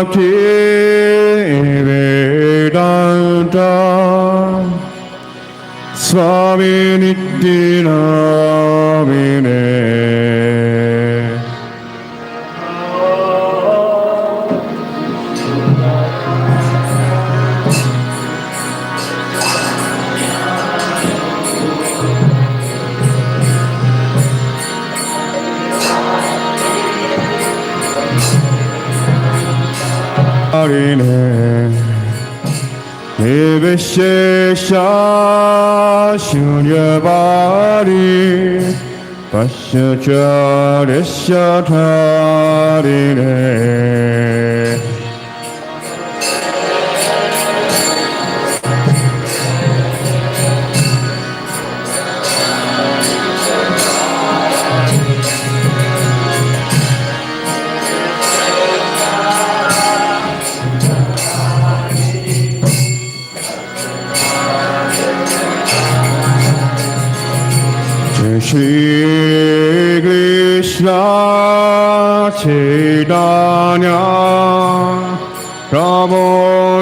Bhakti Vedanta Swami Nityanamine Nivishesha Shunyabari Pasyacharisya Tharine Shri Krishna Caitanya Prabhu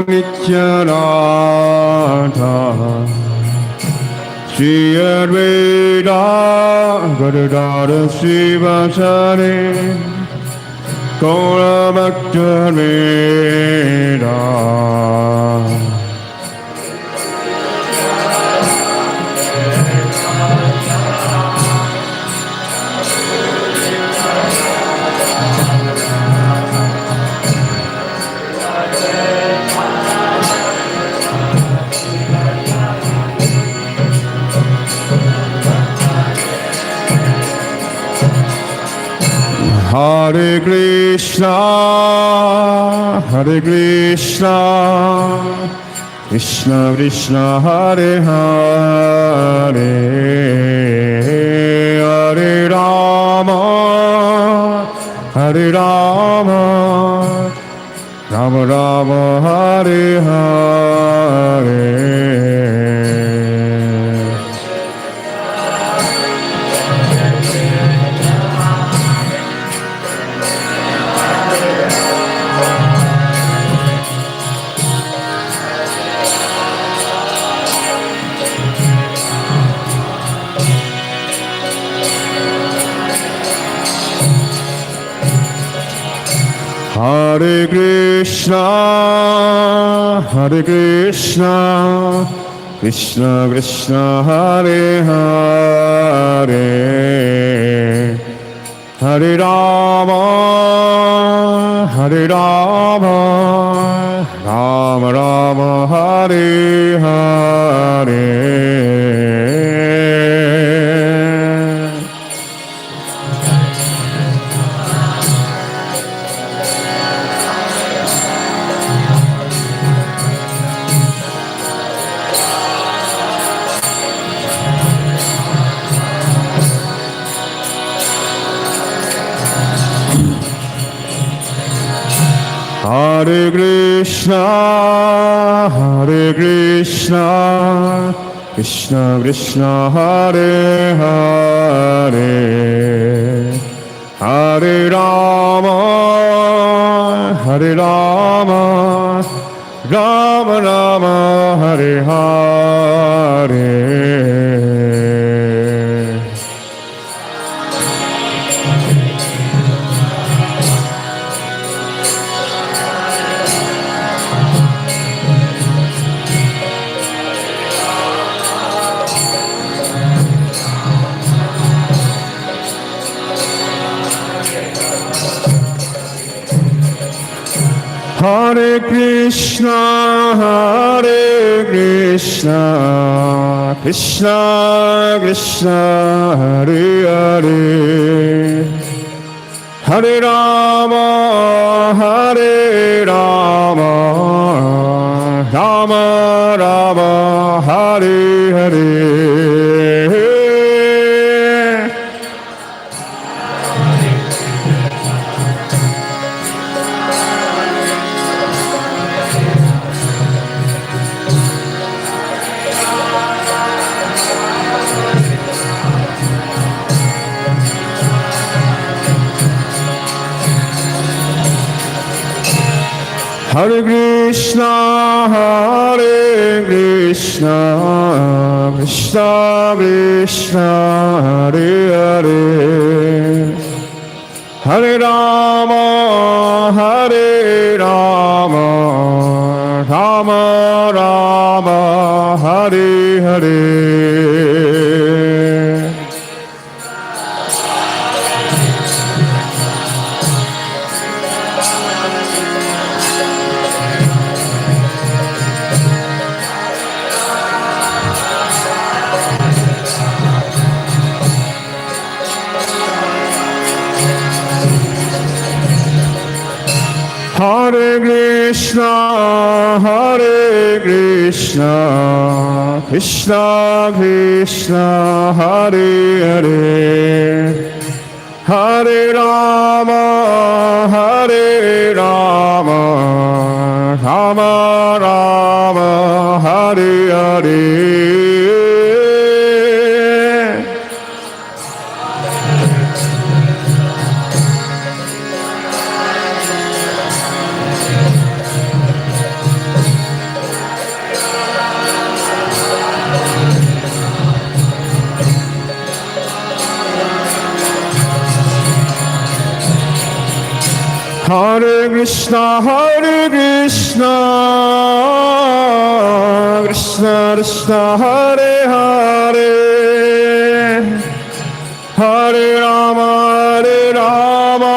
Nityananda Shri Advaita Gadadara Srivasari Gaura Bhakta Veda Hare Krishna, Krishna Krishna, Hare Hare, Hare Rama, Rama Rama, Hare Hare. Hare Krishna, Krishna Krishna, Hare Hare, Hare Rama, Rama Rama, Hare Hare. Hare Krishna, Krishna Krishna, Hare Hare, Hare Rama, Rama Rama, Hare Hare. Hare Krishna, Krishna Krishna, Hare Hare, Hare Rama, Rama Rama, Hare Hare. Hare Krishna, Krishna Krishna, Hare Hare, Hare Rama, Rama Rama, Hare Hare. Hare Krishna, Krishna Krishna, Hare Hare, Hare Rama, Rama Rama, Hare Hare. Hare Krishna, Krishna Krishna, Hare Hare, Hare Rama, Rama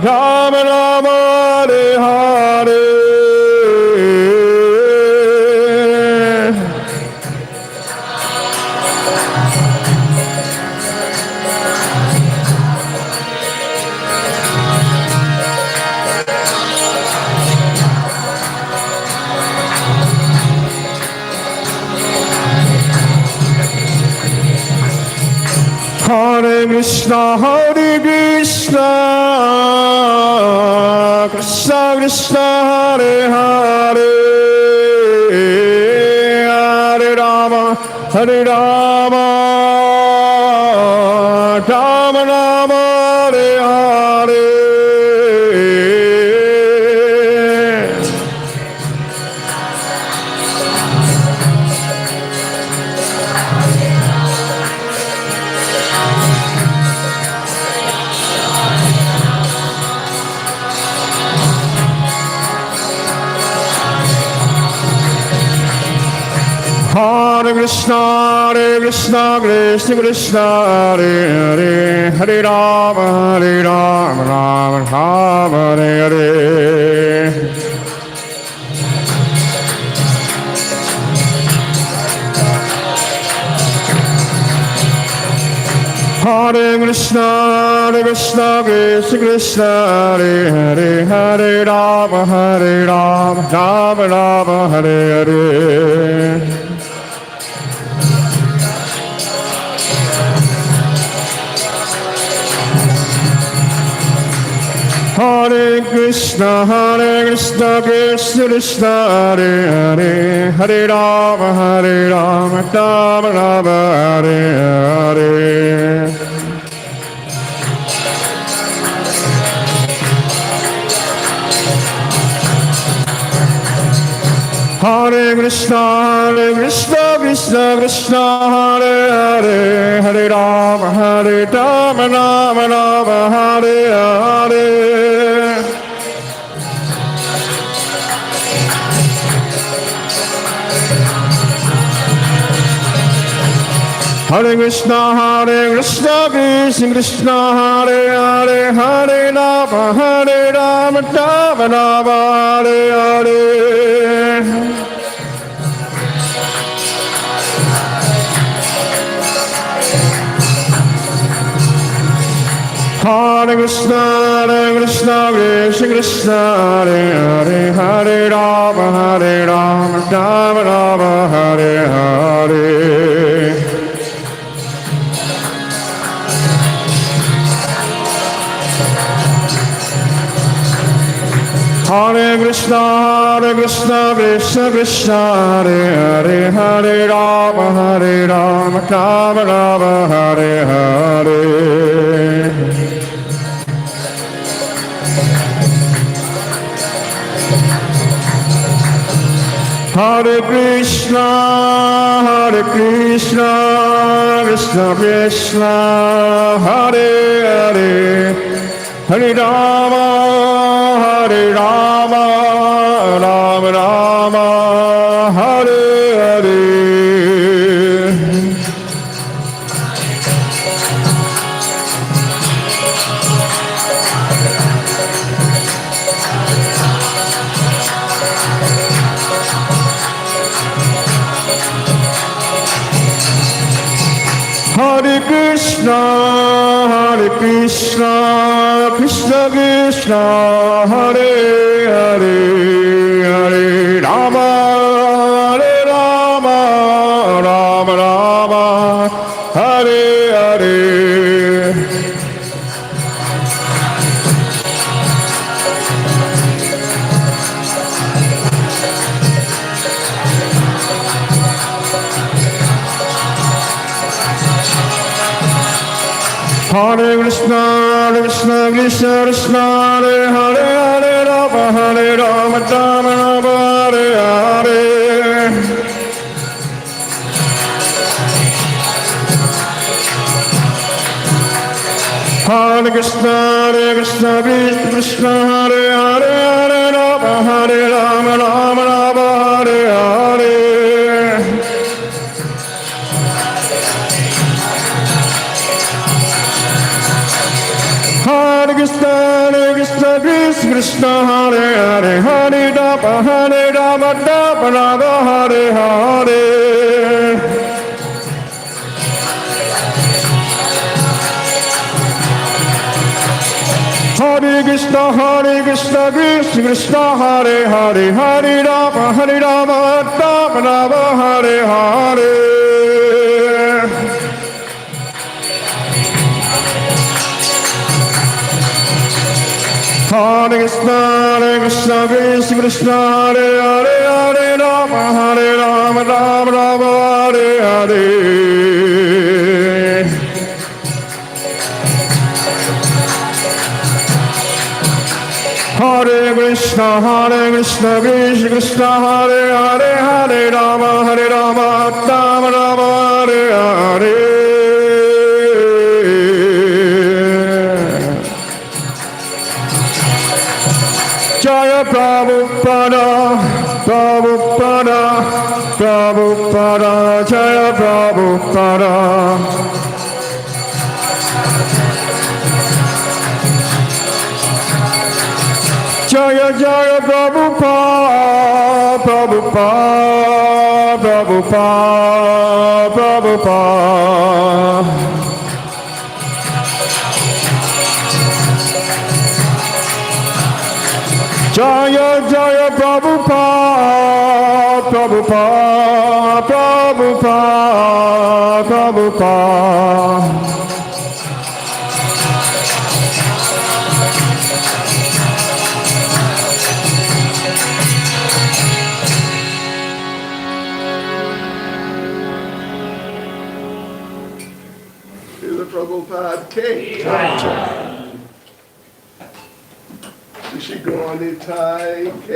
Rama, Hare Hare. Hare Krishna, Krishna Krishna, Hare Hare, Hare Rama, Rama Rama, Hare Hare. Hare Krishna, Krishna Krishna, Hare Hare, Hare Rama, Rama Rama, Hare Hare. Hare Krishna, Krishna Krishna, Hare Hare, Hare Rama, Rama Rama, Hare Hare. Hare Krishna, Krishna Krishna, Hare Hare, Hare Rama, Rama Rama, Hare Hare. Hare Krishna, Krishna Krishna, Hare Hare, Hare Rama, Rama Rama, Hare Hare. Hare Krishna, Krishna Hare Hare, Hare Rama, Rama Rama, Hare Hare. Hare Krishna, Krishna Hare Hare, Hare Rama, Rama Rama, Hare Hare. Hare Krishna, Krishna Hare Hare, Hare Rama, Rama Rama, Hare Hare. Hare Krishna, Krishna Krishna, Hare Hare, Hare Rama, Rama Rama, Hare Hare. Hare Krishna, Krishna Krishna, Hare Hare, Hare Rama, Rama Rama, Hare Hare. Hare Krishna, Krishna Krishna, Hare Hare, Hare Rama, Rama Rama, Hare Hare. Hare Krishna, Krishna Krishna, Hare Hare, Hare Rama, Rama Rama, Hare Hare. Hare Krishna, Krishna Hare Hare, Hare Rama, Rama Rama, Hare Hare. Hare Krishna, Krishna Hare Hare, Hare Rama, Rama Rama, Hare Hare. Hare Krishna, Krishna Hare Hare, Hare Rama, Rama Rama, Hare Hare. Hare Krishna, Krishna Hare Hare, Hare Rama, Rama Rama, Hare Hare. Jaya Prabhupada, Prabhupada, Prabhupada, Jaya Prabhupada. Jaya Jaya Prabhupada, Prabhupada, Prabhupada, Prabhupada. Jaya Jaya Prabhupada, Prabhupada, Prabhupada, Prabhupada. Prabhupada K. Shri Gauranitai K.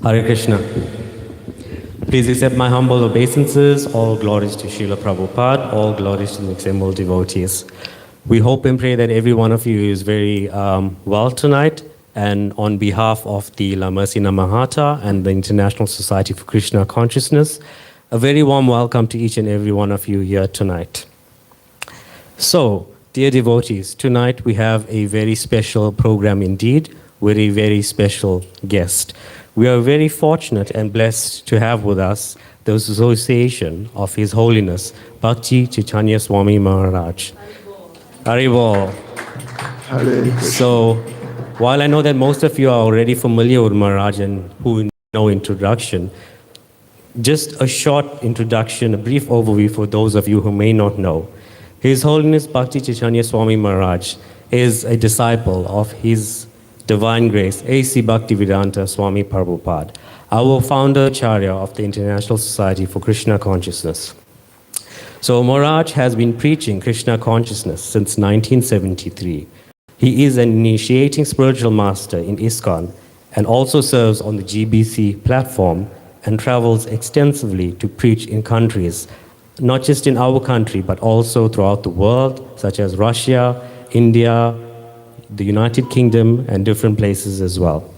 Hare Krishna. Please accept my humble obeisances. All glories to Srila Prabhupada. All glories to the assembled devotees. We hope and pray that every one of you is very well tonight. And on behalf of the La Mercy Namahata and the International Society for Krishna Consciousness, a very warm welcome to each and every one of you here tonight. So, dear devotees, tonight we have a very special program indeed with a very special guest. We are very fortunate and blessed to have with us the association of His Holiness, Bhakti Caitanya Swami Maharaj. Haribol. Hare Krishna. So, while I know that most of you are already familiar with Maharaj and who know introduction, just a short introduction, a brief overview for those of you who may not know. His Holiness Bhakti Caitanya Swami Maharaj is a disciple of His Divine Grace, A.C. Bhaktivedanta Swami Prabhupada, our founder Acharya of the International Society for Krishna Consciousness. So Maharaj has been preaching Krishna consciousness since 1973. He is an initiating spiritual master in ISKCON and also serves on the GBC platform and travels extensively to preach in countries, not just in our country, but also throughout the world, such as Russia, India, the United Kingdom, and different places as well.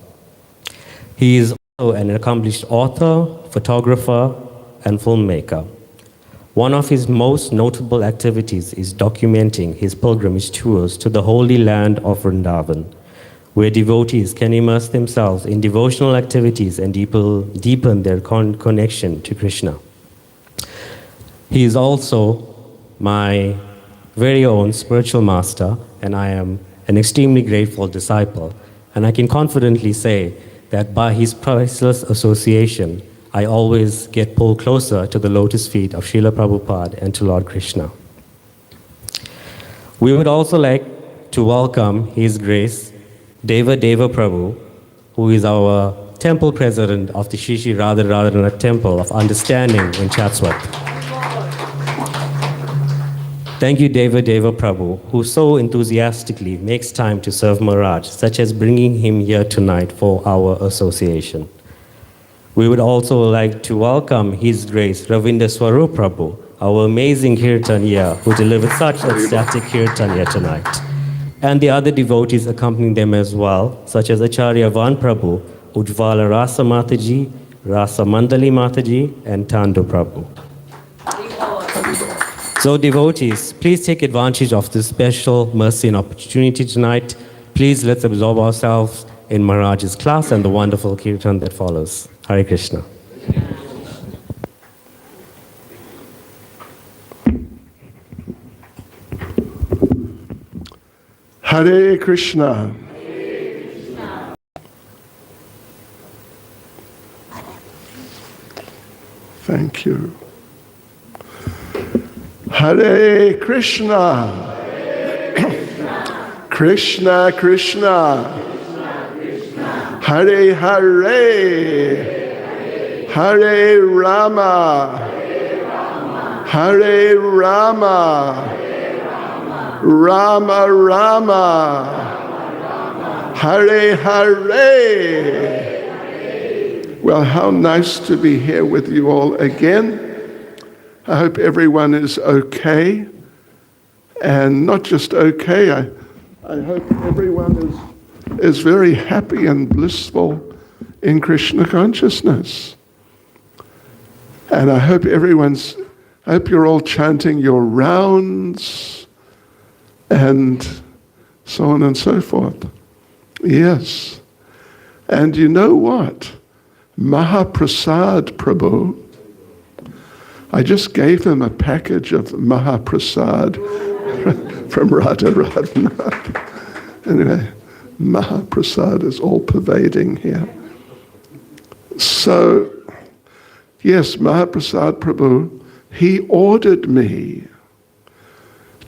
He is also an accomplished author, photographer, and filmmaker. One of his most notable activities is documenting his pilgrimage tours to the holy land of Vrindavan, where devotees can immerse themselves in devotional activities and deepen their connection to Krishna. He is also my very own spiritual master, and I am an extremely grateful disciple. And I can confidently say that by his priceless association, I always get pulled closer to the lotus feet of Srila Prabhupada and to Lord Krishna. We would also like to welcome His Grace, Deva Deva Prabhu, who is our temple president of the Shri Shri Radha Radhanath Temple of Understanding in Chatsworth. Thank you, Deva Deva Prabhu, who so enthusiastically makes time to serve Maharaj, such as bringing him here tonight for our association. We would also like to welcome His Grace Ravinda Swarup Prabhu, our amazing Kirtanya, who delivered such ecstatic Kirtanya tonight, and the other devotees accompanying them as well, such as Acharya Van Prabhu, Ujvala Rasa Mataji, Rasa Mandali Mataji, and Tando Prabhu. So devotees, please take advantage of this special mercy and opportunity tonight. Please let's absorb ourselves in Maharaj's class and the wonderful kirtan that follows. Hare Krishna. Hare Krishna. Thank you. Hare Krishna. Krishna Krishna. Hare Hare. Hare Rama. Hare Rama. Rama Rama. Hare Hare. Well, how nice to be here with you all again. I hope everyone is okay. And not just okay, I hope everyone is very happy and blissful in Krishna consciousness. And I hope you're all chanting your rounds and so on and so forth. Yes. And you know what? Mahaprasad Prabhu, I just gave him a package of Mahaprasad from Radha Radhanath. Anyway, Mahaprasad is all pervading here. So, yes, Mahaprasad Prabhu, he ordered me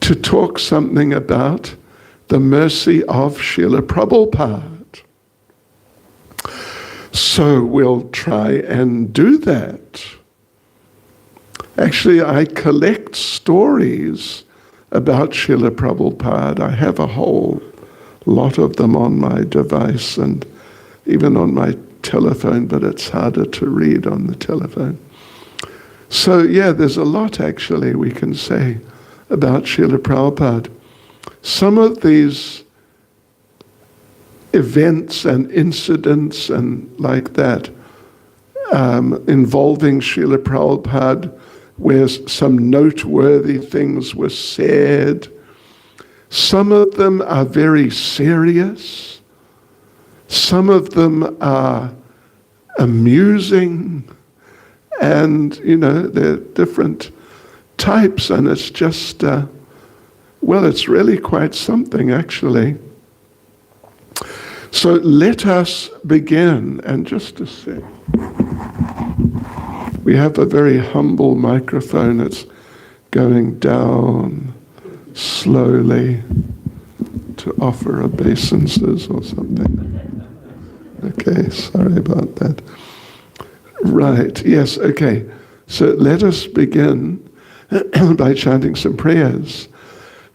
to talk something about the mercy of Srila Prabhupada. So we'll try and do that. Actually, I collect stories about Srila Prabhupada. I have a whole lot of them on my device and even on my telephone, but it's harder to read on the telephone. So yeah, there's a lot actually we can say about Srila Prabhupada. Some of these events and incidents and like that involving Srila Prabhupada, where some noteworthy things were said. Some of them are very serious. Some of them are amusing. And, they're different types. And it's just, it's really quite something, actually. So let us begin, and just a sec. We have a very humble microphone. It's going down slowly to offer obeisances or something. Okay, sorry about that. Right, yes, okay. So let us begin by chanting some prayers.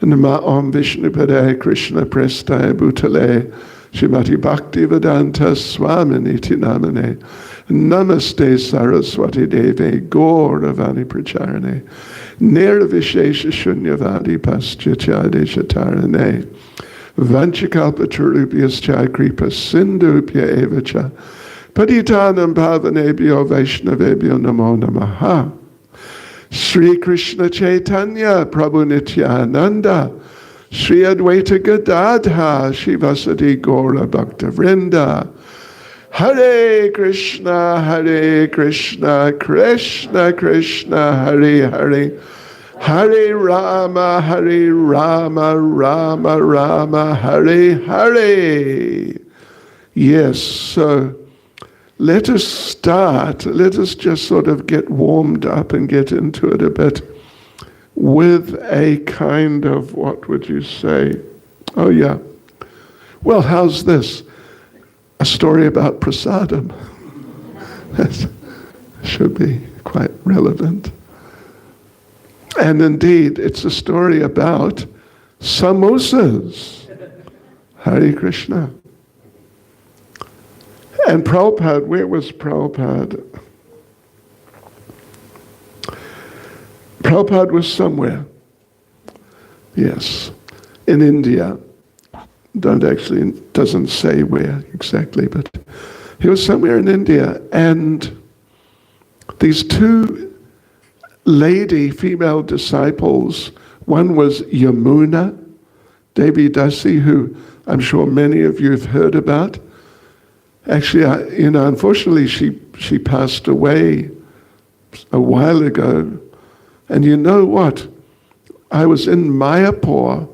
Nama Om Vishnu Padaya Krishna Prestaya Bhutale Shrimati Bhakti Vedanta Swami Niti Namane Namaste Saraswati Deve Gauravani Pracharane Nirvishesha Shunyavadi Paschachade Shatarane Vanchakalpatarubhyascha Kripa Sindhubhya Evacha Patitanam Bhavanebhyo Vaishnavebhyo Namo Namaha Sri Krishna Caitanya Prabhu Nityananda Sri Advaita Gadadha Shivasati Gaura Bhakta Vrinda Hare Krishna Krishna Krishna Hare Hare Hare Rama Rama Rama Hare Hare. Yes, so let us start, let us just sort of get warmed up and get into it a bit with a kind of, what would you say? Oh yeah. Well, how's this? A story about prasadam. That should be quite relevant. And indeed, it's a story about samosas. Hare Krishna. And Prabhupada, where was Prabhupada? Prabhupada was somewhere. Yes, in India. Doesn't say where exactly, but he was somewhere in India, and these two female disciples, one was Yamuna Devi Dasi, who I'm sure many of you have heard about. Actually, unfortunately, she passed away a while ago. And you know what? I was in Mayapur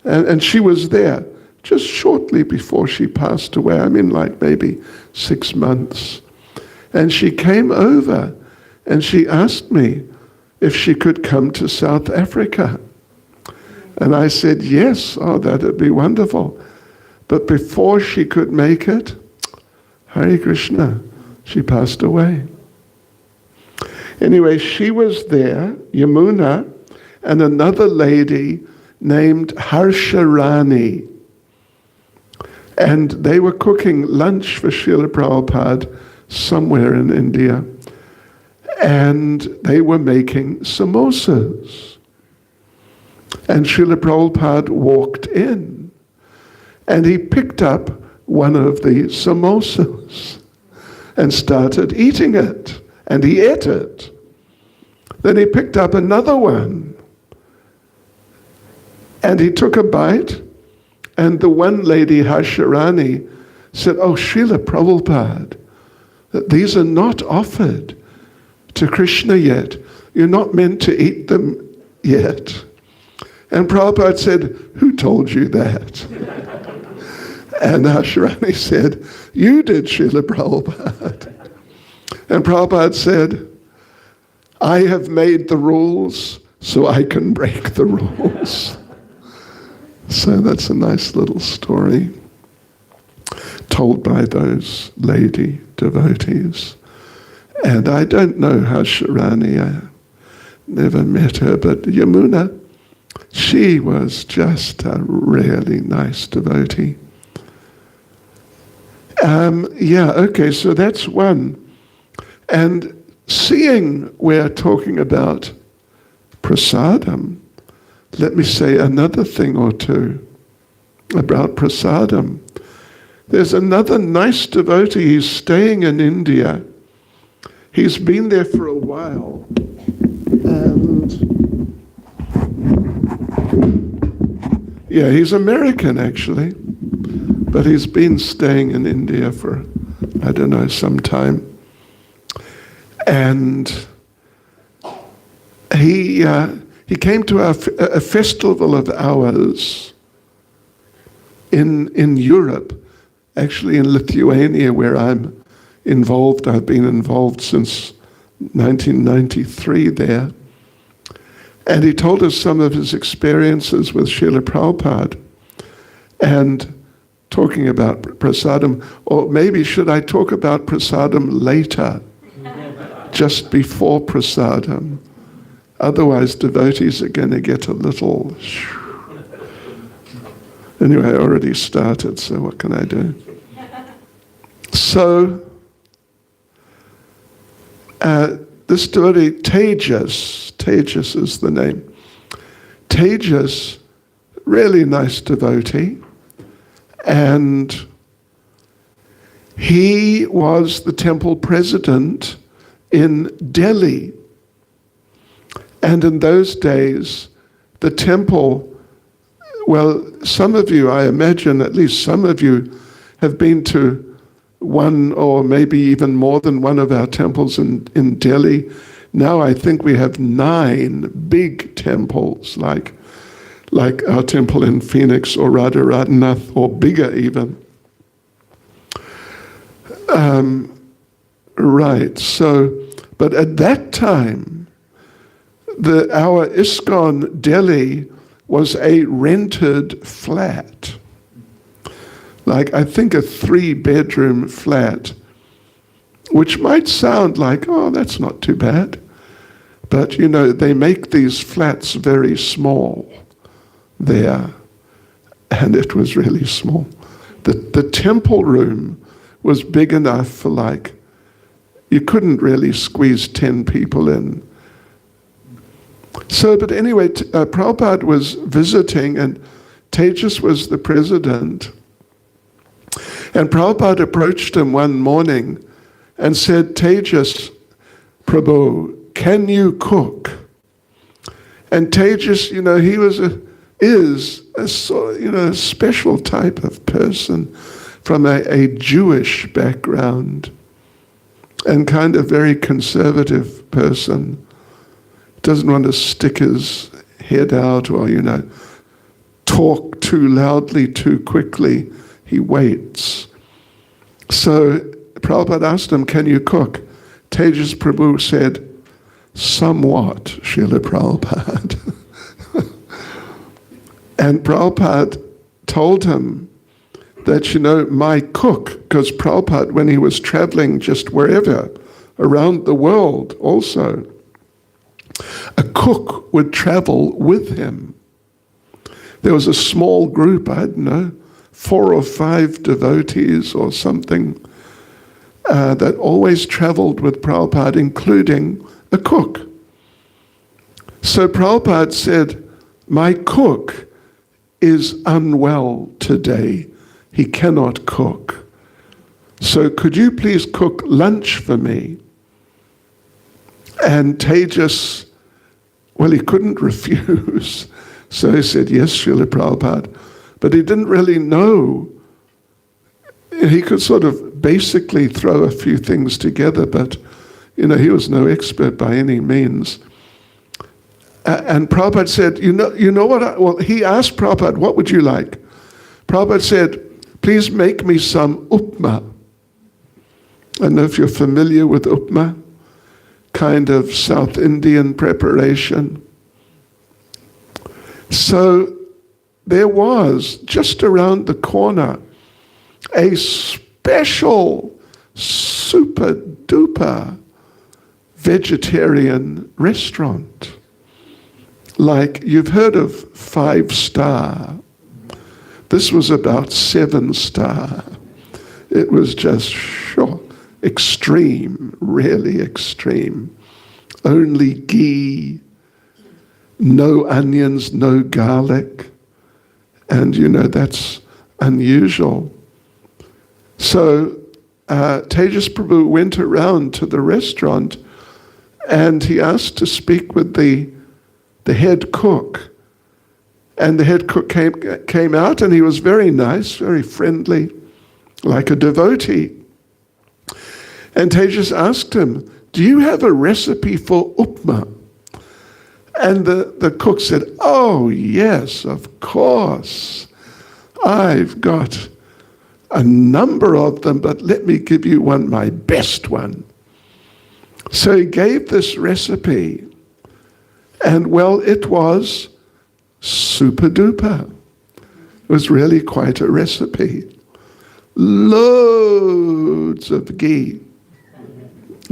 and she was there just shortly before she passed away. I mean, like maybe 6 months. And she came over and she asked me if she could come to South Africa. And I said, yes, that'd be wonderful. But before she could make it, Hare Krishna, she passed away. Anyway, she was there, Yamuna, and another lady named Harsharani. And they were cooking lunch for Srila Prabhupada somewhere in India. And they were making samosas. And Srila Prabhupada walked in. And he picked up one of the samosas and started eating it. And he ate it. Then he picked up another one. And he took a bite. And the one lady, Harsharani, said, oh, Srila Prabhupada, these are not offered to Krishna yet. You're not meant to eat them yet. And Prabhupada said, who told you that? And Harsharani said, you did, Srila Prabhupada. And Prabhupada said, I have made the rules so I can break the rules. So that's a nice little story told by those lady devotees. And I don't know Harsharani, I never met her, but Yamuna, she was just a really nice devotee. Okay, so that's one. And seeing we're talking about prasadam, let me say another thing or two about prasadam. There's another nice devotee, he's staying in India. He's been there for a while. And yeah, he's American actually. But he's been staying in India for, I don't know, some time. And he came to a festival of ours in Europe, actually in Lithuania, where I'm involved. I've been involved since 1993 there. And he told us some of his experiences with Srila Prabhupada. And talking about prasadam, or maybe should I talk about prasadam later, just before prasadam? Otherwise, devotees are going to get a little... Anyway, I already started, so what can I do? So, this devotee, Tejas is the name. Tejas, really nice devotee, and he was the temple president in Delhi. And in those days, the temple, well, some of you, I imagine, at least some of you, have been to one or maybe even more than one of our temples in Delhi. Now I think we have 9 big temples, like our temple in Phoenix or Radharanath, or bigger even. Right, so, but at that time, our ISKCON Delhi was a rented flat. Like, I think a 3-bedroom flat, which might sound like, oh, that's not too bad. But, you know, they make these flats very small there, and it was really small. The temple room was big enough for, like, you couldn't really squeeze 10 people in. So, but anyway, Prabhupada was visiting, and Tejas was the president. And Prabhupada approached him one morning and said, Tejas, Prabhu, can you cook? And Tejas, you know, he is a special type of person from a Jewish background, and kind of very conservative person. Doesn't want to stick his head out or, you know, talk too loudly, too quickly. He waits. So Prabhupada asked him, can you cook? Tejas Prabhu said, somewhat, Srila Prabhupada. And Prabhupada told him that, you know, my cook, because Prabhupada, when he was traveling just wherever, around the world also, a cook would travel with him. There was a small group, I don't know, 4 or 5 devotees or something, that always traveled with Prabhupada, including a cook. So Prabhupada said, my cook is unwell today. He cannot cook. So could you please cook lunch for me? And Tejas, well, he couldn't refuse. So he said, yes, Srila Prabhupada. But he didn't really know. He could sort of basically throw a few things together, but, you know, he was no expert by any means. And Prabhupada said, you know what? Well, he asked Prabhupada, what would you like? Prabhupada said, please make me some upma. I don't know if you're familiar with upma, kind of South Indian preparation. So there was, just around the corner, a special, super duper vegetarian restaurant. Like, you've heard of 5-star. This was about 7-star. It was just extreme, really extreme. Only ghee, no onions, no garlic. And, you know, that's unusual. So Tejas Prabhu went around to the restaurant and he asked to speak with the head cook. And the head cook came out, and he was very nice, very friendly, like a devotee. And Tejas asked him, do you have a recipe for upma? And the cook said, oh, yes, of course. I've got a number of them, but let me give you one, my best one. So he gave this recipe, and well, it was super duper. It was really quite a recipe. Loads of ghee.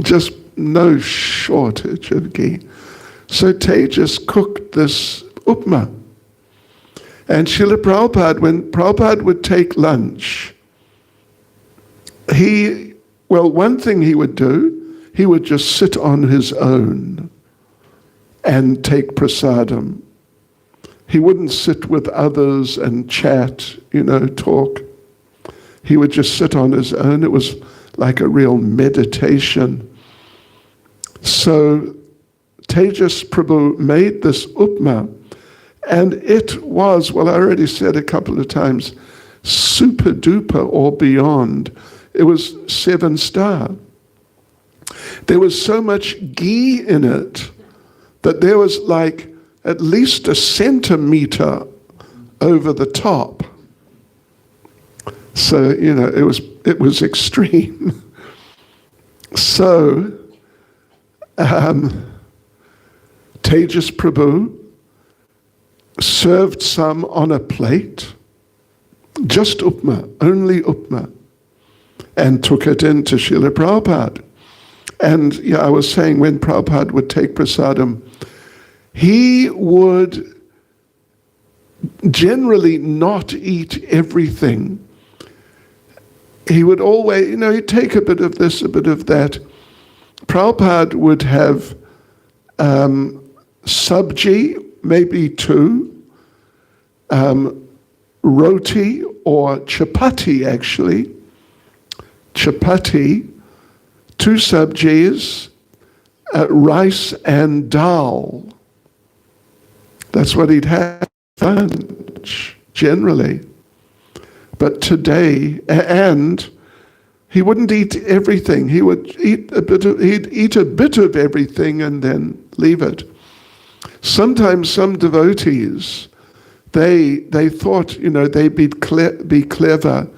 Just no shortage of ghee. So Tejas cooked this upma. And Srila Prabhupada, when Prabhupada would take lunch, one thing he would do, he would just sit on his own and take prasadam. He wouldn't sit with others and chat, talk. He would just sit on his own. It was like a real meditation. So Tejas Prabhu made this upma, and it was, well, I already said a couple of times, super duper or beyond. It was 7-star. There was so much ghee in it that there was like at least a centimeter over the top. So, it was extreme. So, Tejas Prabhu served some on a plate, just upma, only upma, and took it into Srila Prabhupada. And I was saying when Prabhupada would take prasadam, he would generally not eat everything. He would always, he'd take a bit of this, a bit of that. Prabhupada would have sabji, maybe 2, roti or chapati actually, 2 sabjis, rice and dal. That's what he'd have for lunch, generally. But today, and he wouldn't eat everything. He would eat he'd eat a bit of everything and then leave it. Sometimes some devotees, they thought, they'd be clever,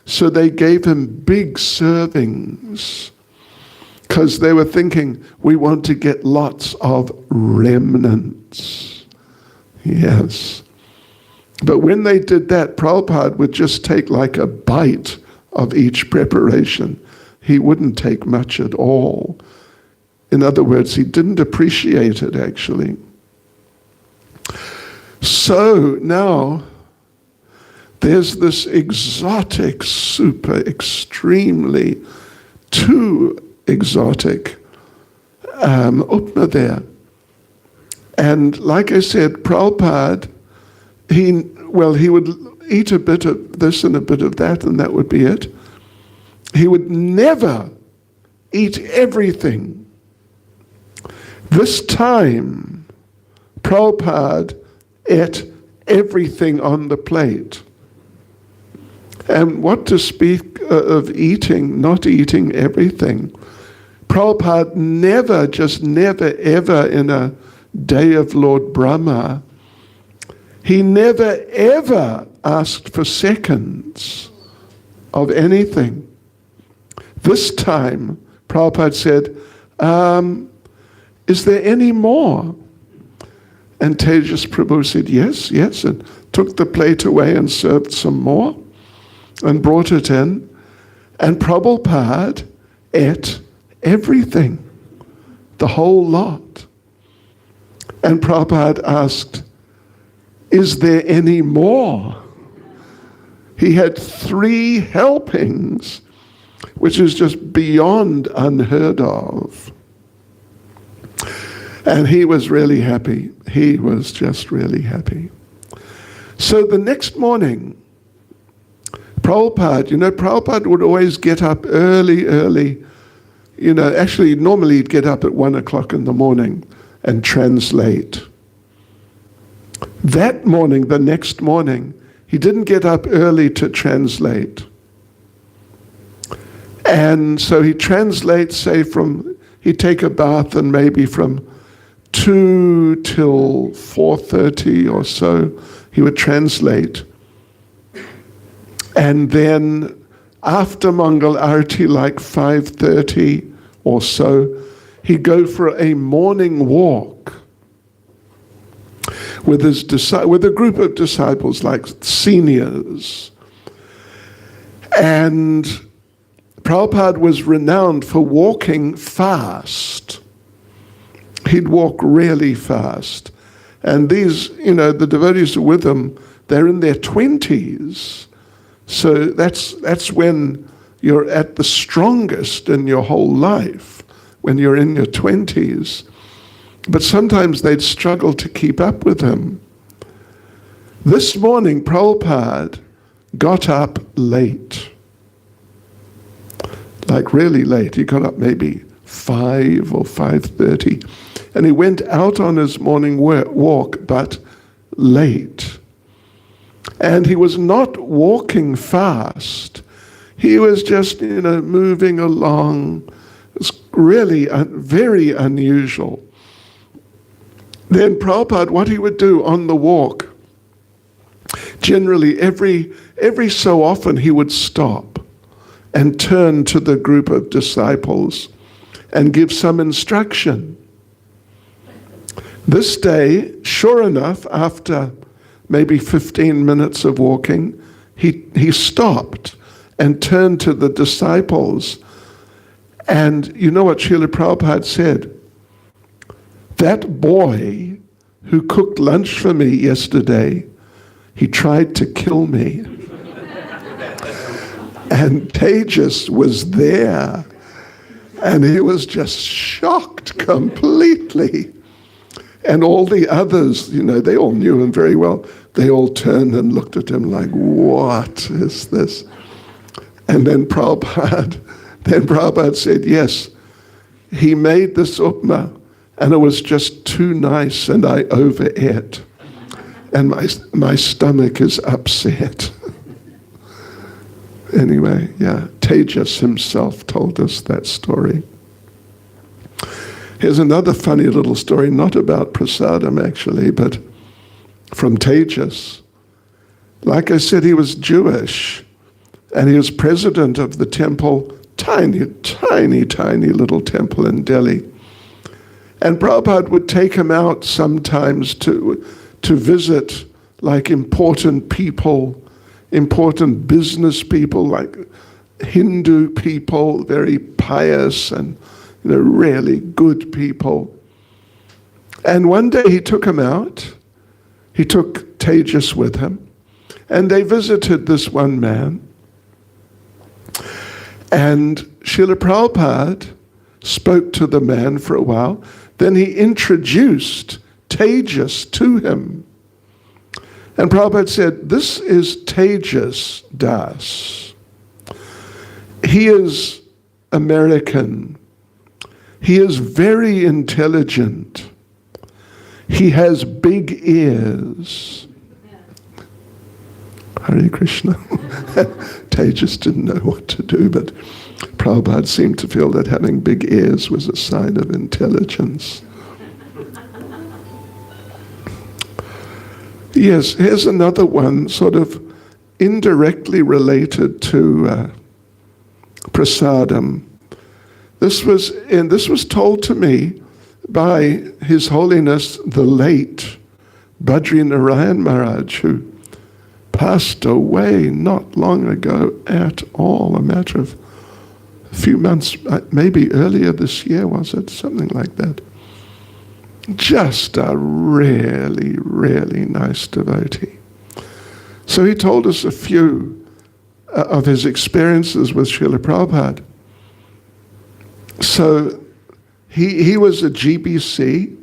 so they gave him big servings, because they were thinking, we want to get lots of remnants. Yes. But when they did that, Prabhupada would just take like a bite of each preparation. He wouldn't take much at all. In other words, he didn't appreciate it, actually. So now, there's this exotic, super, extremely, too exotic upma there. And like I said, Prabhupada, he would eat a bit of this and a bit of that, and that would be it. He would never eat everything. This time, Prabhupada ate everything on the plate. And what to speak of eating, not eating everything. Prabhupada never, ever in a day of Lord Brahma, he never, ever asked for seconds of anything. This time, Prabhupada said, is there any more? And Tejas Prabhu said, yes, and took the plate away and served some more and brought it in. And Prabhupada ate everything, the whole lot. And Prabhupada asked, is there any more? He had 3 helpings, which is just beyond unheard of. And he was really happy. He was just really happy. So the next morning, Prabhupada would always get up early. Actually, normally he'd get up at 1 o'clock in the morning and translate. That morning, the next morning, he didn't get up early to translate. And so he translates, he'd take a bath and maybe from 2 till 4:30 or so, he would translate. And then after Mangal Arati, like 5:30 or so, he'd go for a morning walk with a group of disciples, like seniors. And Prabhupada was renowned for walking fast. He'd walk really fast. And these, the devotees who were with him, they're in their 20s. So that's when you're at the strongest in your whole life, when you're in your 20s. But sometimes they'd struggle to keep up with him. This morning, Prabhupada got up late. Like really late. He got up maybe 5 or 5:30. And he went out on his morning walk, but late. And he was not walking fast. He was just, moving along. It's really very unusual. Then Prabhupada, what he would do on the walk, generally every so often he would stop and turn to the group of disciples and give some instruction. This day, sure enough, after maybe 15 minutes of walking, he stopped and turned to the disciples. And you know what Srila Prabhupada said? That boy who cooked lunch for me yesterday, he tried to kill me. And Tejas was there, and he was just shocked completely. And all the others, they all knew him very well. They all turned and looked at him like, what is this? And then Prabhupada said, yes, he made this upma, and it was just too nice, and I overate. And my stomach is upset. Anyway, Tejas himself told us that story. Here's another funny little story, not about prasadam actually, but from Tejas. Like I said, he was Jewish, and he was president of the temple, tiny little temple in Delhi. And Prabhupada would take him out sometimes to visit like important people, important business people, like Hindu people, very pious and really good people. And one day he took him out. He took Tejas with him, and they visited this one man. And Srila Prabhupada spoke to the man for a while. Then he introduced Tejas to him. And Prabhupada said, this is Tejas Das. He is American. He is very intelligent. He has big ears. Hare Krishna. Tejas didn't know what to do, but Prabhupada seemed to feel that having big ears was a sign of intelligence. Yes, here's another one, sort of indirectly related to prasadam. This was told to me by His Holiness the late Badri Narayan Maharaj, who passed away not long ago at all, a matter of a few months, maybe earlier this year, was it? Something like that. Just a really, really nice devotee. So he told us a few of his experiences with Srila Prabhupada. So he was a GBC,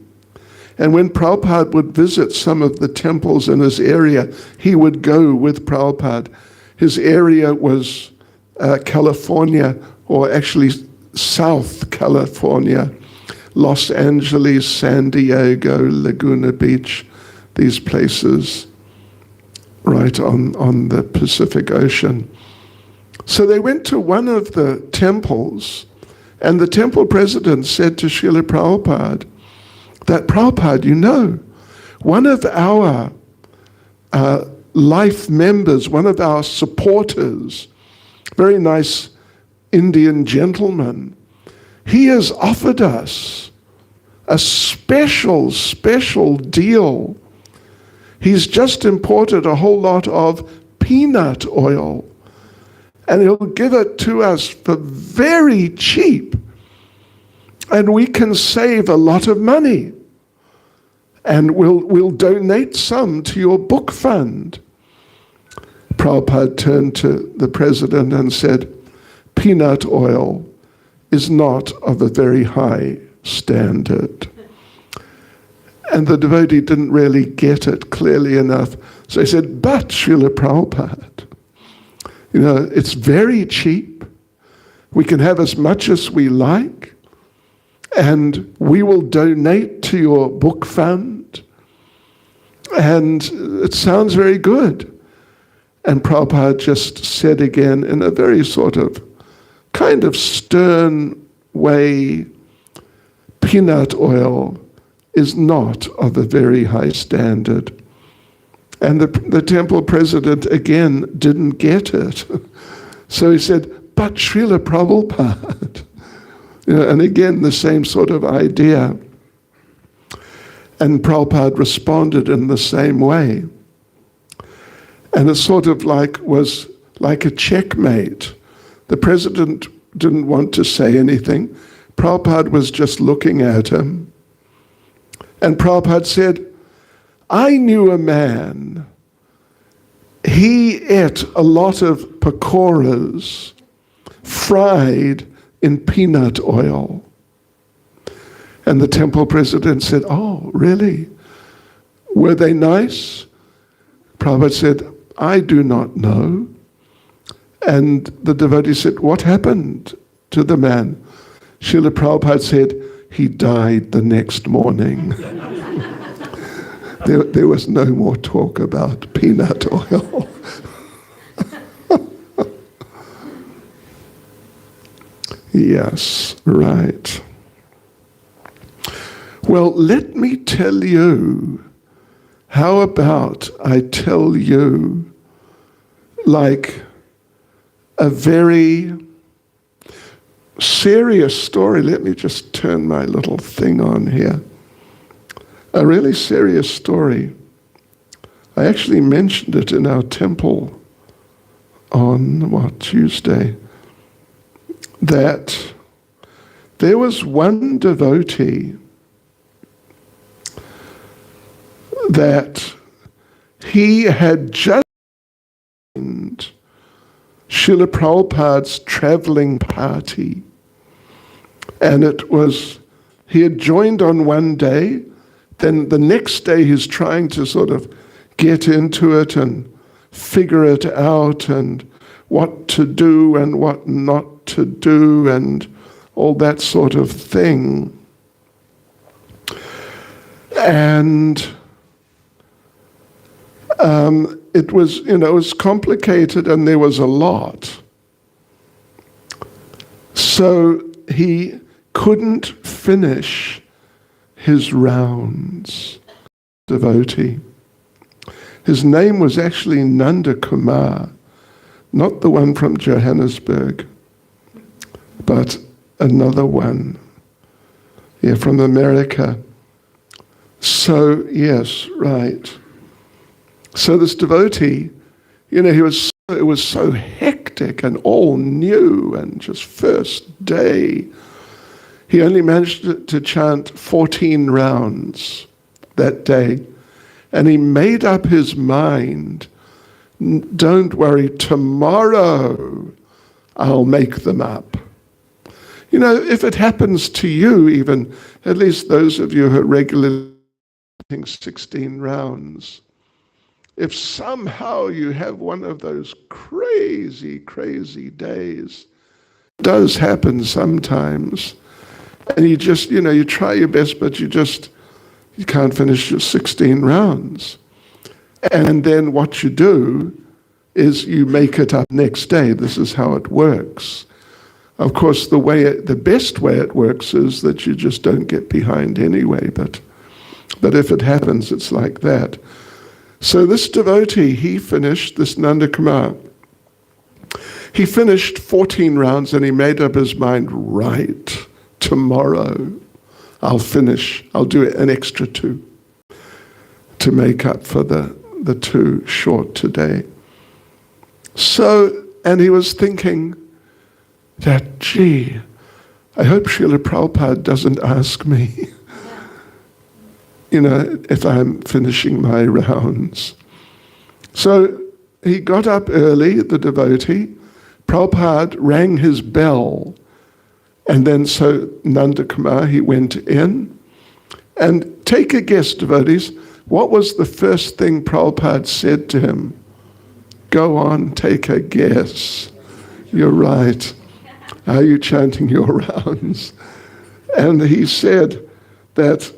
and when Prabhupada would visit some of the temples in his area, he would go with Prabhupada. His area was California, or actually South California, Los Angeles, San Diego, Laguna Beach, these places right on the Pacific Ocean. So they went to one of the temples, and the temple president said to Srila Prabhupada that, Prabhupada, one of our life members, one of our supporters, very nice Indian gentleman, he has offered us a special deal. He's just imported a whole lot of peanut oil, and he'll give it to us for very cheap. And we can save a lot of money. And we'll donate some to your book fund. Prabhupada turned to the president and said, peanut oil is not of a very high standard. And the devotee didn't really get it clearly enough. So he said, but Srila Prabhupada, it's very cheap. We can have as much as we like. And we will donate to your book fund. And it sounds very good. And Prabhupada just said again in a very kind of stern way, peanut oil is not of a very high standard. And the temple president again didn't get it. So he said, but Srila Prabhupada. And again, the same sort of idea. And Prabhupada responded in the same way. And it was like a checkmate. The president didn't want to say anything. Prabhupada was just looking at him. And Prabhupada said, I knew a man. He ate a lot of pakoras, fried in peanut oil. And the temple president said, oh, really? Were they nice? Prabhupada said, I do not know. And the devotee said, what happened to the man? Srila Prabhupada said, he died the next morning. There was no more talk about peanut oil. Yes, right. Well, let me tell you, how about I tell you like a very serious story. Let me just turn my little thing on here. A really serious story. I actually mentioned it in our temple on, Tuesday, that there was one devotee that he had just joined Srila Prabhupada's traveling party. And he had joined on one day, then the next day he's trying to get into it and figure it out and what to do and what not to do and all that sort of thing. And it was complicated and there was a lot. So he couldn't finish his rounds, devotee. His name was actually Nanda Kumar, not the one from Johannesburg, but another one, from America. So, yes, right. So this devotee, it was so hectic and all new and just first day. He only managed to chant 14 rounds that day. And he made up his mind, don't worry, tomorrow I'll make them up. If it happens to you even, at least those of you who are regularly chanting 16 rounds, if somehow you have one of those crazy, crazy days, it does happen sometimes, and you just, you try your best, but you can't finish your 16 rounds. And then what you do is you make it up next day. This is how it works. Of course, the best way it works is that you just don't get behind anyway, but if it happens, it's like that. So this devotee, this Nandakumar, he finished 14 rounds and he made up his mind, right, tomorrow I'll do an extra 2 to make up for the 2 short today. So, and he was thinking that, gee, I hope Srila Prabhupada doesn't ask me, if I'm finishing my rounds. So he got up early, the devotee. Prabhupada rang his bell. And then so Nandakumar, he went in. And take a guess, devotees, what was the first thing Prabhupada said to him? Go on, take a guess. You're right. Are you chanting your rounds? And he said that,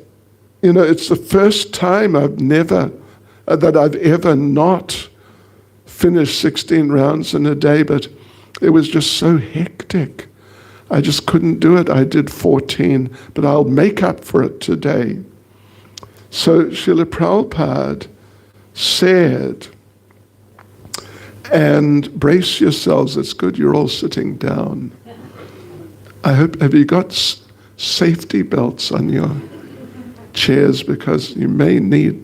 it's the first time that I've ever not finished 16 rounds in a day, but it was just so hectic. I just couldn't do it. I did 14, but I'll make up for it today. So Srila Prabhupada said, and brace yourselves, it's good you're all sitting down. Have you got safety belts on your chairs, because you may need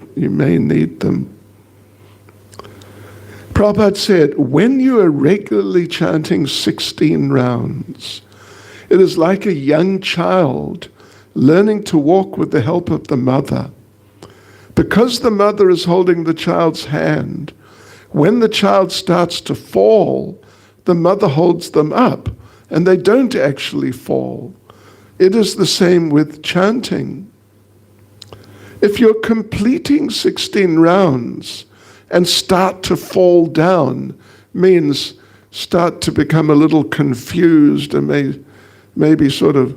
them. Prabhupada said, when you are regularly chanting 16 rounds, it is like a young child learning to walk with the help of the mother. Because the mother is holding the child's hand, when the child starts to fall, the mother holds them up, and they don't actually fall. It is the same with chanting. If you're completing 16 rounds and start to fall down, means start to become a little confused and maybe sort of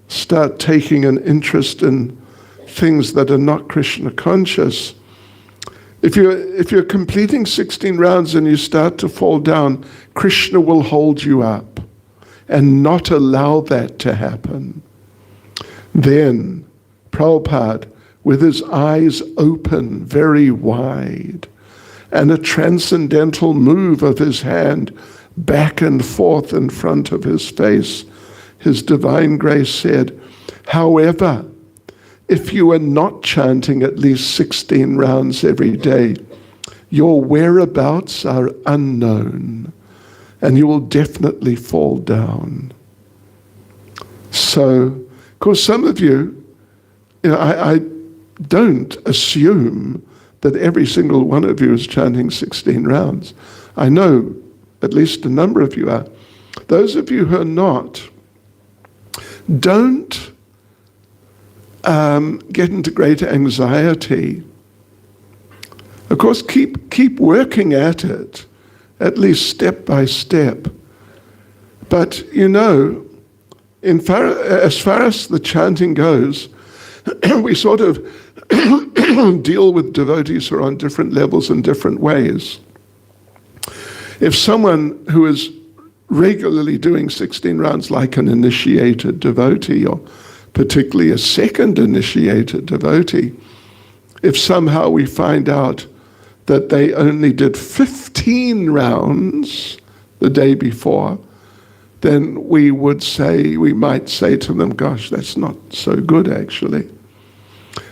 start taking an interest in things that are not Krishna conscious. If you're completing 16 rounds and you start to fall down, Krishna will hold you up and not allow that to happen. Then Prabhupada, with his eyes open very wide and a transcendental move of his hand back and forth in front of his face, His Divine Grace said, however, if you are not chanting at least 16 rounds every day, your whereabouts are unknown, and you will definitely fall down. So, of course, some of you, I don't assume that every single one of you is chanting 16 rounds. I know at least a number of you are. Those of you who are not, don't get into great anxiety. Of course, keep working at it, at least step by step. But as far as the chanting goes, we sort of deal with devotees who are on different levels in different ways. If someone who is regularly doing 16 rounds, like an initiated devotee, or particularly a second initiated devotee, if somehow we find out that they only did 15 rounds the day before, then we might say to them, gosh, that's not so good actually.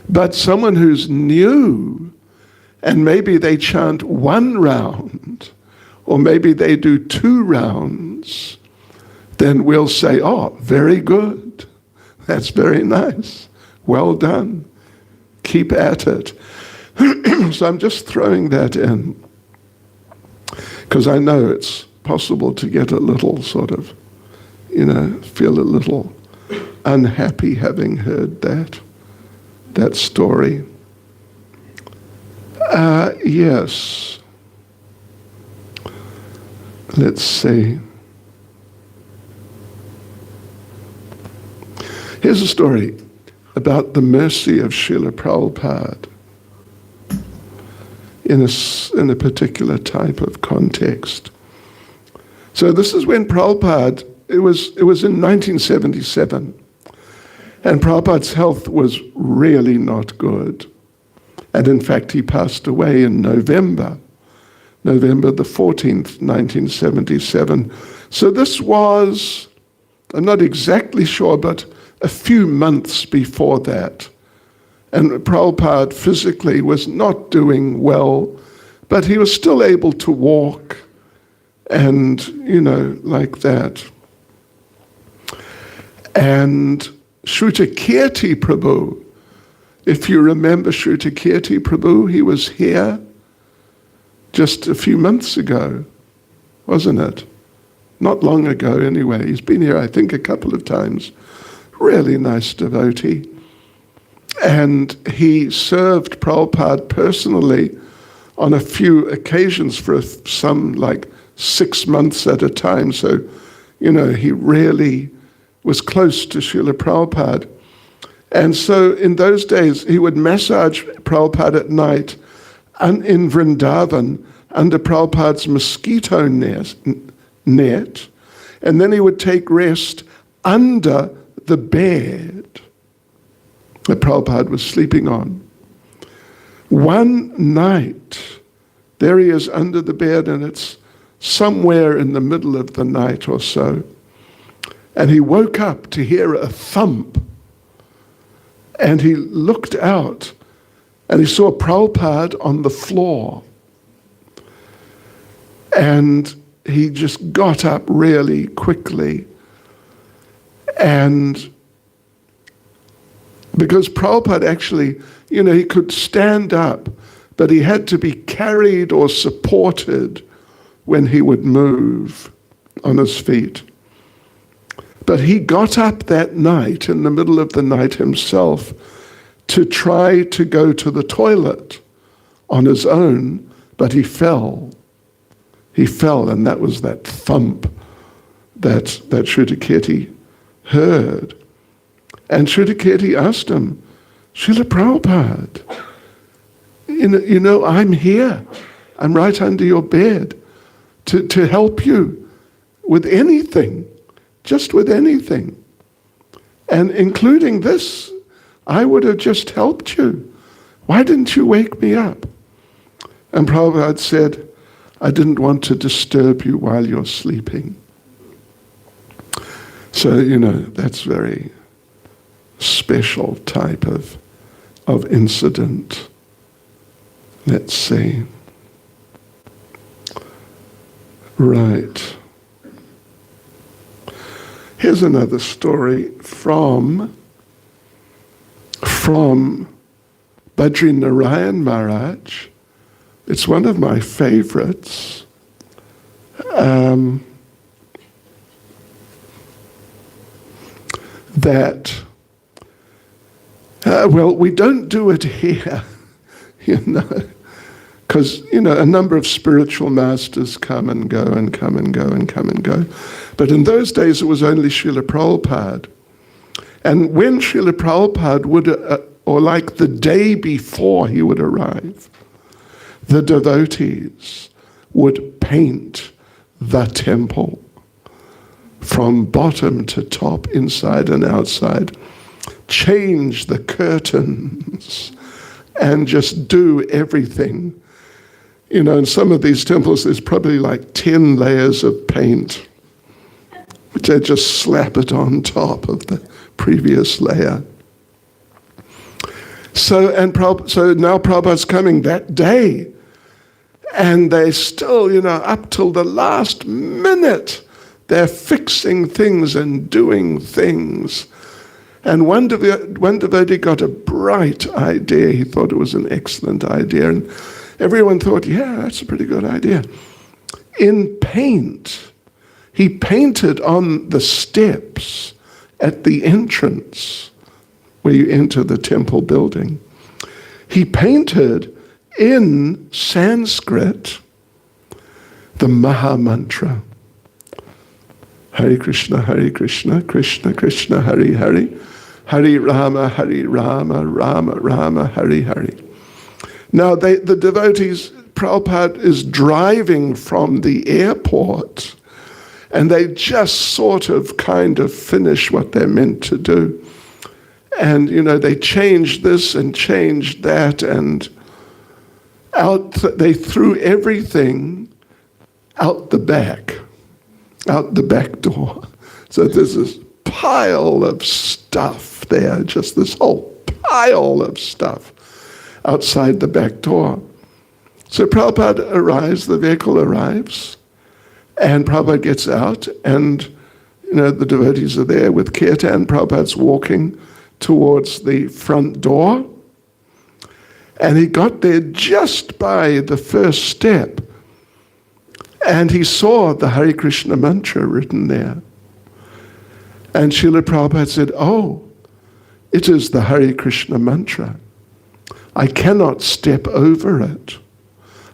But someone who's new, and maybe they chant 1 round, or maybe they do 2 rounds, then we'll say, oh, very good. That's very nice. Well done. Keep at it. So I'm just throwing that in, because I know it's possible to get a little sort of, feel a little unhappy having heard that story. Yes. Let's see. Here's a story about the mercy of Srila Prabhupada in a particular type of context. So this is when Prabhupada, it was in 1977, and Prabhupada's health was really not good. And in fact, he passed away in November the 14th, 1977. So this was, I'm not exactly sure, but a few months before that. And Prabhupada physically was not doing well, but he was still able to walk and, like that. And Shrutakirti Prabhu, if you remember Shrutakirti Prabhu, he was here just a few months ago, wasn't it? Not long ago anyway. He's been here, I think, a couple of times. Really nice devotee. And he served Prabhupada personally on a few occasions for some like 6 months at a time. So, he really was close to Srila Prabhupada. And so in those days, he would massage Prabhupada at night and in Vrindavan under Prabhupada's mosquito net, and then he would take rest under the bed that Prabhupada was sleeping on. One night, there he is under the bed, and it's somewhere in the middle of the night or so, and he woke up to hear a thump, and he looked out, and he saw Prabhupada on the floor. And he just got up really quickly. And because Prabhupada actually, he could stand up, but he had to be carried or supported when he would move on his feet. But he got up that night, in the middle of the night himself, to try to go to the toilet on his own, but he fell. He fell, and that was that thump that Shrutakirti heard. And Shrutakirti asked him, Srila Prabhupada, I'm here. I'm right under your bed to help you with anything, just with anything. And including this, I would have just helped you. Why didn't you wake me up? And Prabhupada said, I didn't want to disturb you while you're sleeping. So, that's very special type of incident. Let's see. Right. Here's another story from Badri Narayan Maharaj. It's one of my favorites. We don't do it here, because, a number of spiritual masters come and go and come and go and come and go. But in those days, it was only Srila Prabhupada. And when Srila Prabhupada would, or like the day before he would arrive, the devotees would paint the temple from bottom to top, inside and outside, change the curtains, and just do everything. In some of these temples, there's probably like 10 layers of paint, which they just slap it on top of the previous layer. So now Prabhupada's coming that day, and they still, up till the last minute, they're fixing things and doing things. And one devotee got a bright idea. He thought it was an excellent idea. And everyone thought, yeah, that's a pretty good idea. In paint, he painted on the steps at the entrance where you enter the temple building. He painted in Sanskrit the Maha Mantra. Hare Krishna, Krishna Krishna, Hare Hare, Hare Rama, Rama Rama, Hare Hare. Now the devotees, Prabhupada is driving from the airport, and they just sort of kind of finish what they're meant to do. And, they changed this and changed that, and they threw everything out the back door. So there's this pile of stuff there, just this whole pile of stuff outside the back door. So Prabhupada arrives, the vehicle arrives, and Prabhupada gets out, and the devotees are there with kirtan. Prabhupada's walking towards the front door, and he got there just by the first step, and he saw the Hare Krishna mantra written there. And Srila Prabhupada said, "Oh, it is the Hare Krishna mantra. I cannot step over it.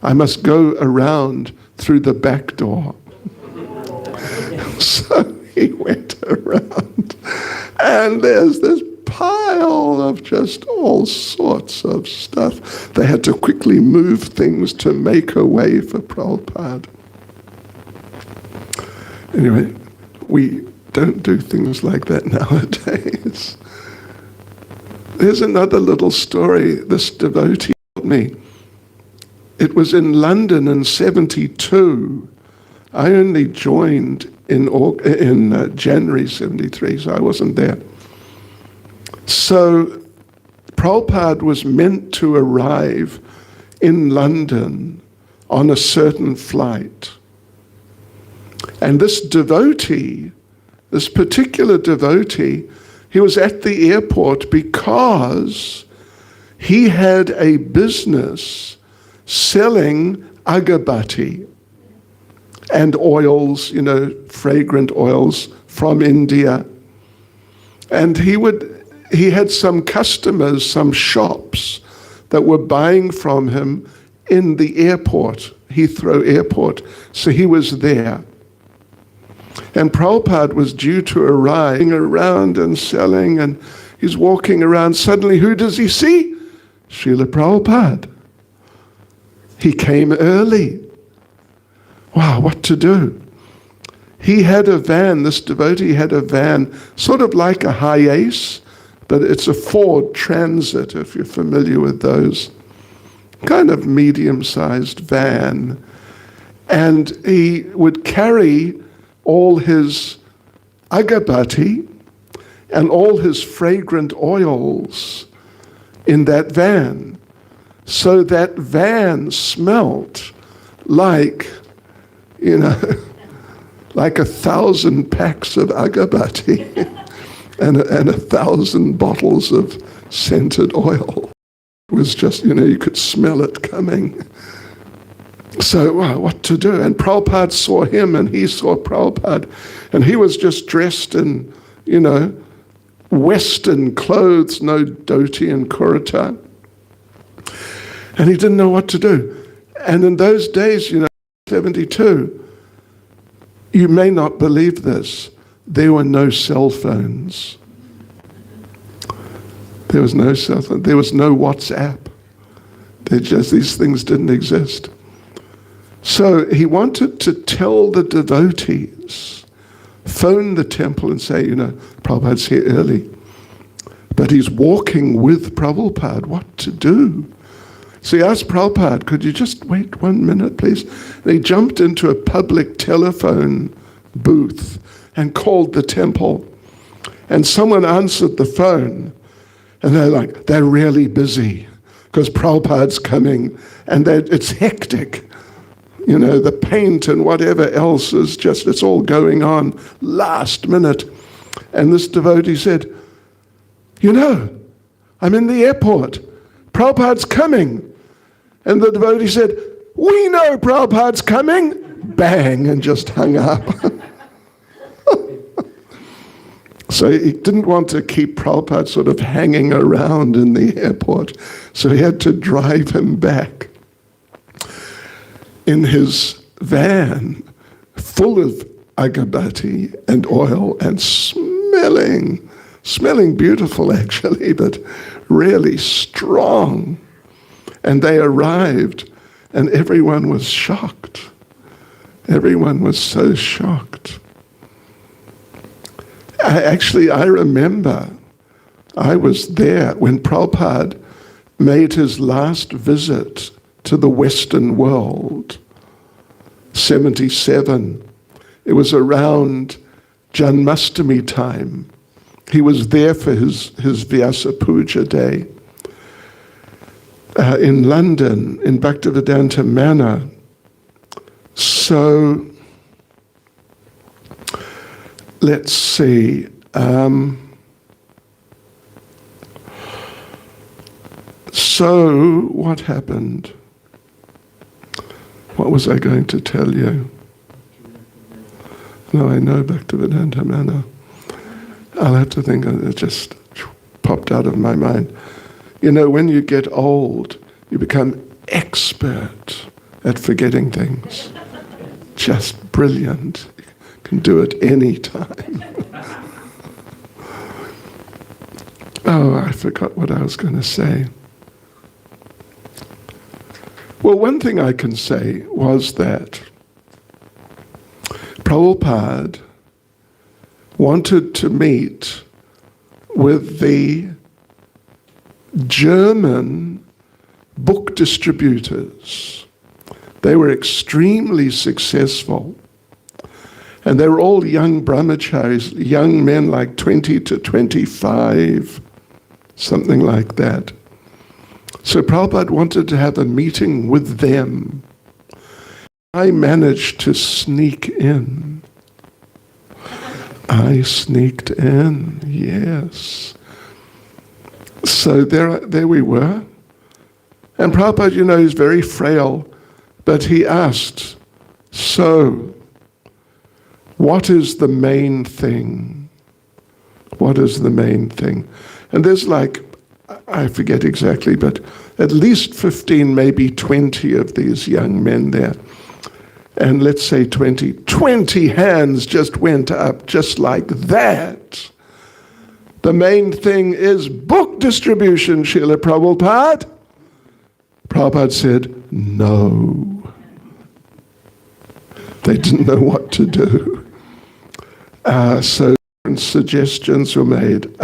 I must go around through the back door." So he went around, and there's this pile of just all sorts of stuff. They had to quickly move things to make a way for Prabhupada. Anyway, we don't do things like that nowadays. There's another little story this devotee told me. It was in London in 72. I only joined in January 73, so I wasn't there. So Prabhupada was meant to arrive in London on a certain flight. And this devotee, this particular devotee, he was at the airport because he had a business selling agarbatti and oils, fragrant oils from India. And he had some customers, some shops that were buying from him in the airport, Heathrow Airport. So he was there. And Prabhupada was due to arrive around and selling, and he's walking around. Suddenly, who does he see? Srila Prabhupada. He came early. Wow, what to do? He had a van, this devotee had a van, sort of like a Hiace, but it's a Ford Transit, if you're familiar with those. Kind of medium-sized van. And he would carry all his agarbatti and all his fragrant oils in that van. So that van smelt like, like 1,000 packs of agarbatti and 1,000 bottles of scented oil. It was just, you could smell it coming. So, wow, what to do? And Prabhupada saw him, and he saw Prabhupada, and he was just dressed in, Western clothes, no dhoti and kurta. And he didn't know what to do. And in those days, 72, you may not believe this, there were no cell phones. There was no cell phone. There was no WhatsApp. These things didn't exist. So he wanted to tell the devotees, phone the temple and say, Prabhupada's here early. But he's walking with Prabhupada. What to do? So he asked Prabhupada, could you just wait 1 minute, please? And he jumped into a public telephone booth and called the temple. And someone answered the phone. And they're really busy because Prabhupada's coming. And it's hectic. The paint and whatever else is just, it's all going on last minute. And this devotee said, I'm in the airport. Prabhupada's coming. And the devotee said, we know Prabhupada's coming. Bang, and just hung up. So he didn't want to keep Prabhupada sort of hanging around in the airport. So he had to drive him back in his van full of agarbatti and oil and smelling beautiful actually, but really strong. And they arrived and everyone was shocked. Everyone was so shocked. I remember I was there when Prabhupada made his last visit to the Western world. 77. It was around Janmashtami time. He was there for his Vyasa Puja day. In London, in Bhaktivedanta Manor. So, let's see. So, what happened? What was I going to tell you? No, I know Bhaktivedanta Manor. I'll have to think of it. It just popped out of my mind. You know, when you get old, you become expert at forgetting things. Just brilliant. You can do it any time. Oh, I forgot what I was going to say. Well, one thing I can say was that Prabhupada wanted to meet with the German book distributors. They were extremely successful. And they were all young brahmacharis, young men like 20 to 25, something like that. So Prabhupada wanted to have a meeting with them. I managed to sneak in. I sneaked in, yes. So there we were. And Prabhupada, you know, is very frail, but he asked, so, what is the main thing? What is the main thing? And there's like, I forget exactly, but at least 15, maybe 20 of these young men there. And let's say 20 hands just went up just like that. The main thing is book distribution, Srila Prabhupada. Prabhupada said, no. They didn't know what to do. So suggestions were made.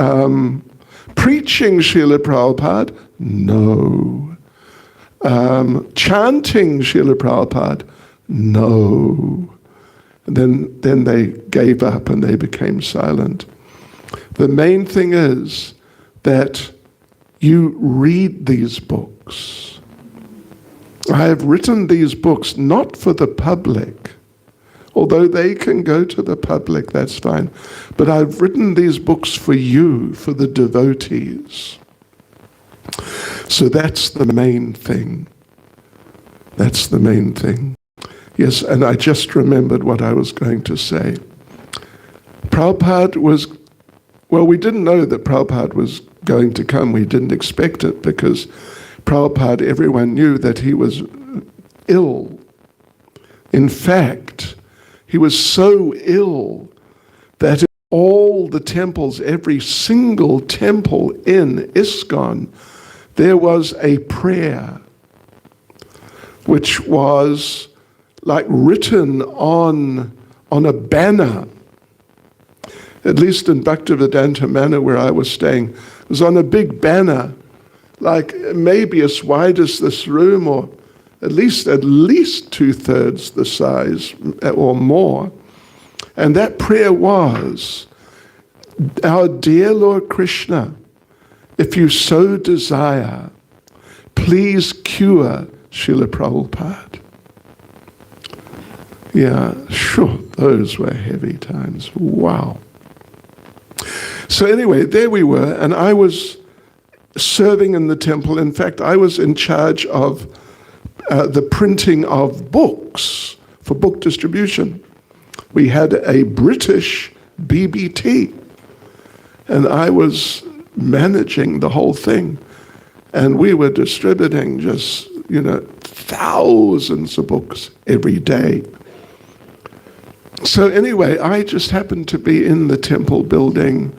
Preaching, Srila Prabhupada? No. Chanting, Srila Prabhupada? No. And then they gave up and they became silent. The main thing is that you read these books. I have written these books not for the public, although they can go to the public, that's fine. But I've written these books for you, for the devotees. So that's the main thing. That's the main thing. Yes, and I just remembered what I was going to say. Prabhupada was, well, we didn't know that Prabhupada was going to come. We didn't expect it because Prabhupada, everyone knew that he was ill. In fact, he was so ill that in all the temples, every single temple in ISKCON, there was a prayer which was like written on a banner. At least in Bhaktivedanta Manor where I was staying, it was on a big banner, like maybe as wide as this room, or at least 2/3 the size or more. And that prayer was, our dear Lord Krishna, if you so desire, please cure Srila Prabhupada. Yeah, sure, those were heavy times. Wow. So anyway, there we were, and I was serving in the temple. In fact, I was in charge of the printing of books for book distribution. We had a British BBT, and I was managing the whole thing. And we were distributing just, thousands of books every day. So anyway, I just happened to be in the temple building,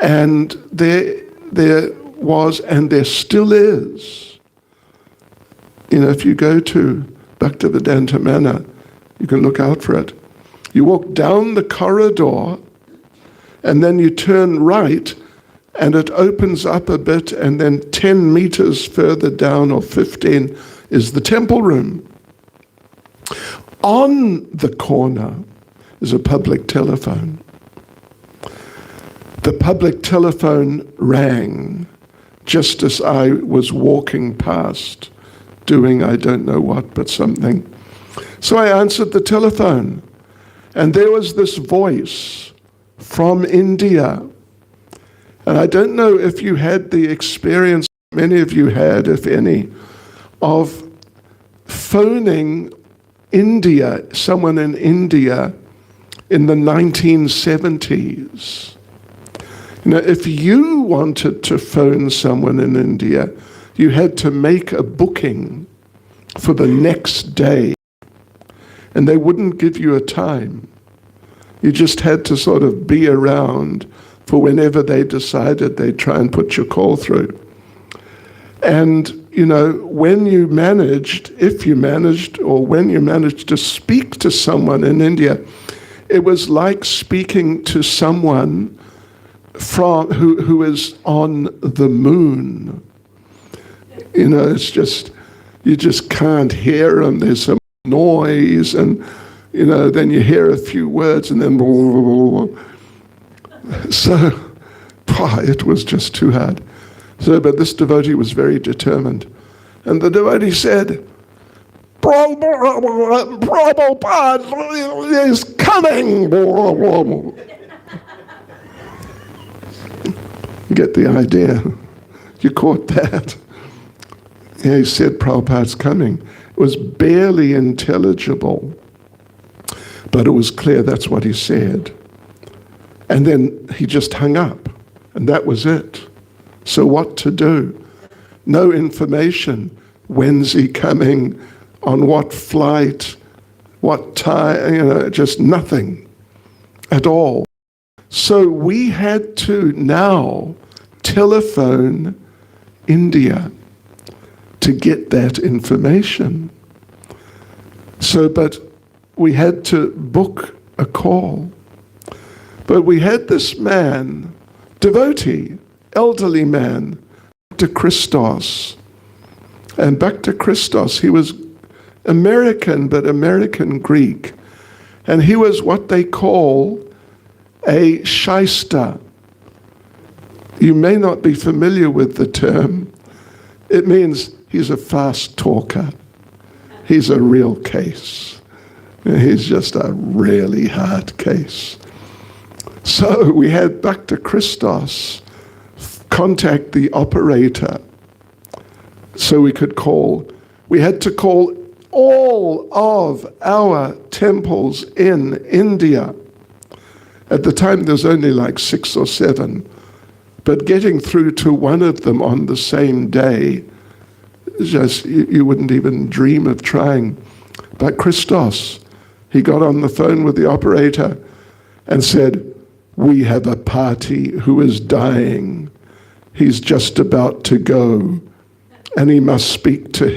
and there was, and there still is. If you go to Bhaktivedanta Manor, you can look out for it. You walk down the corridor, and then you turn right, and it opens up a bit, and then 10 meters further down, or 15, is the temple room. On the corner is a public telephone. The public telephone rang just as I was walking past, doing I don't know what, but something. So I answered the telephone, and there was this voice from India. And I don't know if you had the experience, many of you had, if any, of phoning India, someone in India in the 1970s. You know, if you wanted to phone someone in India, you had to make a booking for the next day, and they wouldn't give you a time. You just had to sort of be around for whenever they decided they'd try and put your call through. And, you know, when you managed to speak to someone in India, it was like speaking to someone who is on the moon. You know, it's just, you just can't hear them. There's some noise, and, you know, then you hear a few words, and then blah, blah, blah, blah. So, it was just too hard. So, but this devotee was very determined. And the devotee said, Prabhupada is coming. Get the idea? You caught that? Yeah, he said Prabhupada's coming. It was barely intelligible, but it was clear that's what he said. And then he just hung up, and that was it. So what to do? No information. When's he coming? On what flight? What time? You know, just nothing at all. So we had to now telephone India to get that information. So, but we had to book a call. But we had this man, devotee, elderly man, Bhakti Christos. And Bhakti Christos, he was American, but American Greek. And he was what they call a shyster. You may not be familiar with the term. It means he's a fast talker. He's a real case. He's just a really hard case. So we had Bhakti Christos contact the operator so we could call. We had to call all of our temples in India. At the time, there was only like 6 or 7. But getting through to one of them on the same day, just you wouldn't even dream of trying. But Christos, he got on the phone with the operator and said, "We have a party who is dying. He's just about to go, and he must speak to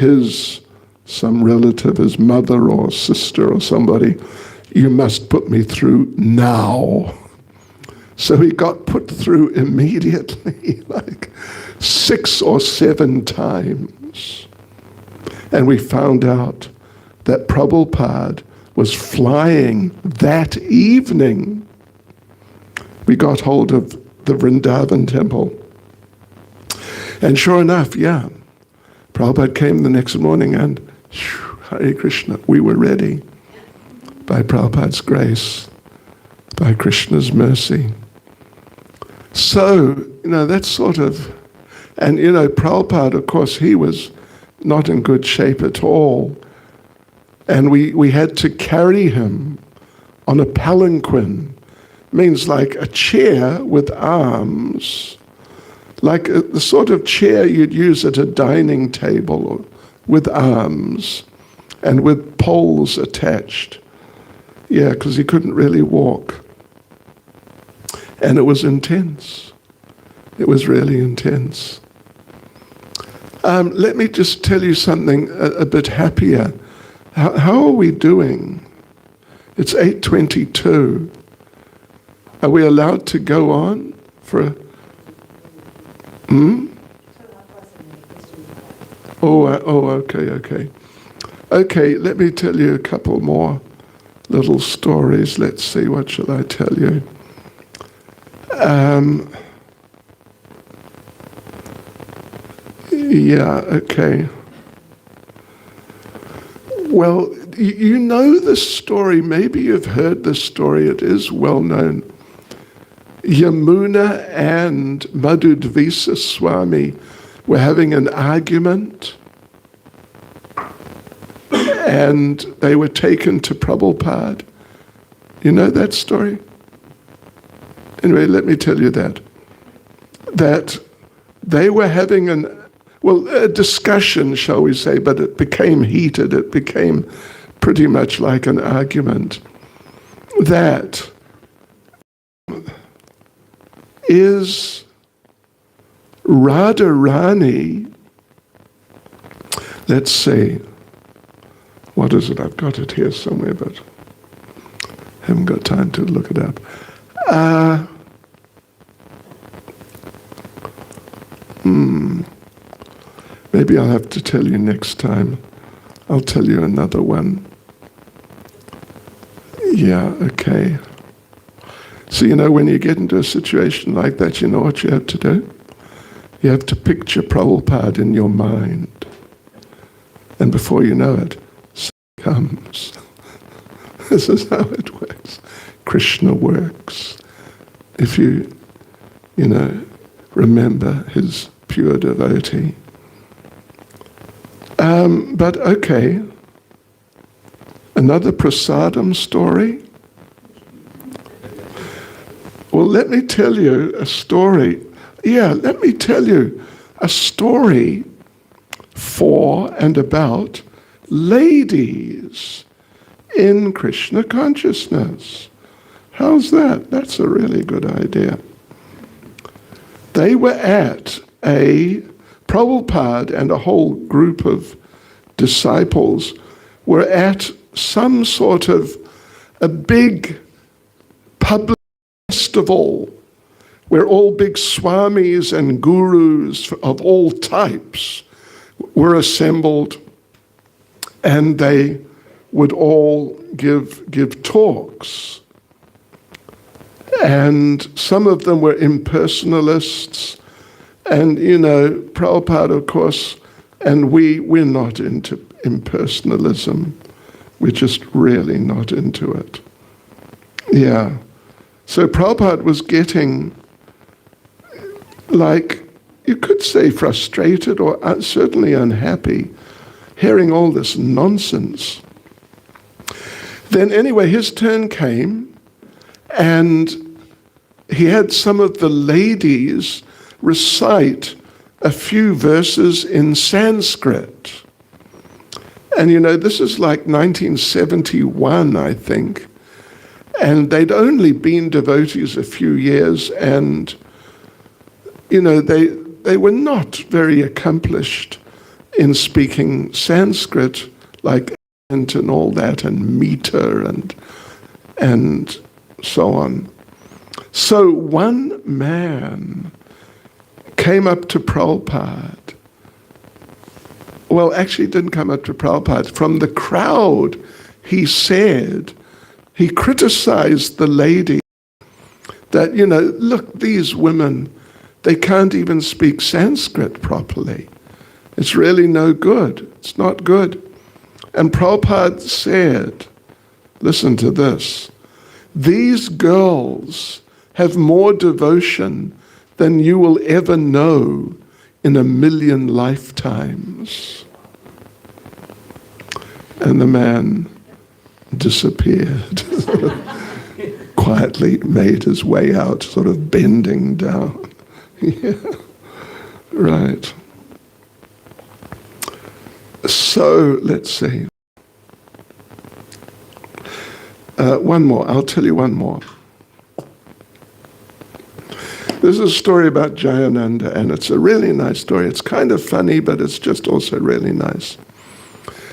some relative, his mother or sister or somebody. You must put me through now." So he got put through immediately, like 6 or 7 times. And we found out that Prabhupada was flying that evening. We got hold of the Vrindavan temple. And sure enough, yeah, Prabhupada came the next morning and Hare Krishna, we were ready. By Prabhupada's grace, by Krishna's mercy. So, you know, that's sort of, and you know, Prabhupada, of course, he was not in good shape at all. And we had to carry him on a palanquin. Means like a chair with arms, like the sort of chair you'd use at a dining table with arms and with poles attached. Yeah, because he couldn't really walk. And it was intense. It was really intense. Let me just tell you something a bit happier. How are we doing? It's 8:22. Are we allowed to go on for a... Okay. Okay, let me tell you a couple more little stories. Let's see, what shall I tell you? Yeah, okay. Well, you know this story. Maybe you've heard this story. It is well known. Yamuna and Madhudvisa Swami were having an argument, and they were taken to Prabhupada. You know that story? Anyway, let me tell you that they were having a discussion, shall we say, but it became heated. It became pretty much like an argument. That is Radharani. Let's see. What is it? I've got it here somewhere, but haven't got time to look it up. Maybe I'll have to tell you next time. I'll tell you another one. Yeah, okay. So, when you get into a situation like that, you know what you have to do? You have to picture Prabhupada in your mind. And before you know it, comes. This is how it works. Krishna works. If you remember his pure devotee. But okay, another prasadam story. Well, let me tell you a story. Yeah, let me tell you a story for and about ladies in Krishna consciousness. How's that? That's a really good idea. They were at Prabhupada and a whole group of disciples were at some sort of a big public festival where all big swamis and gurus of all types were assembled, and they would all give talks. And some of them were impersonalists, and Prabhupada, of course, and we're not into impersonalism. We're just really not into it. Yeah. So Prabhupada was getting, you could say frustrated or certainly unhappy, hearing all this nonsense. Then anyway, his turn came, and he had some of the ladies recite a few verses in Sanskrit. And this is like 1971, I think. And they'd only been devotees a few years, and they were not very accomplished in speaking Sanskrit, like and all that, and meter and so on. So one man came up to Prabhupada. Well, actually didn't come up to Prabhupada. From the crowd, he criticized the lady that, look, these women, they can't even speak Sanskrit properly. It's really no good. It's not good. And Prabhupada said, listen to this, these girls have more devotion than you will ever know in 1,000,000 lifetimes. And the man disappeared, quietly made his way out, sort of bending down. Yeah, right. So, let's see. One more. I'll tell you one more. This is a story about Jayananda, and it's a really nice story. It's kind of funny, but it's just also really nice.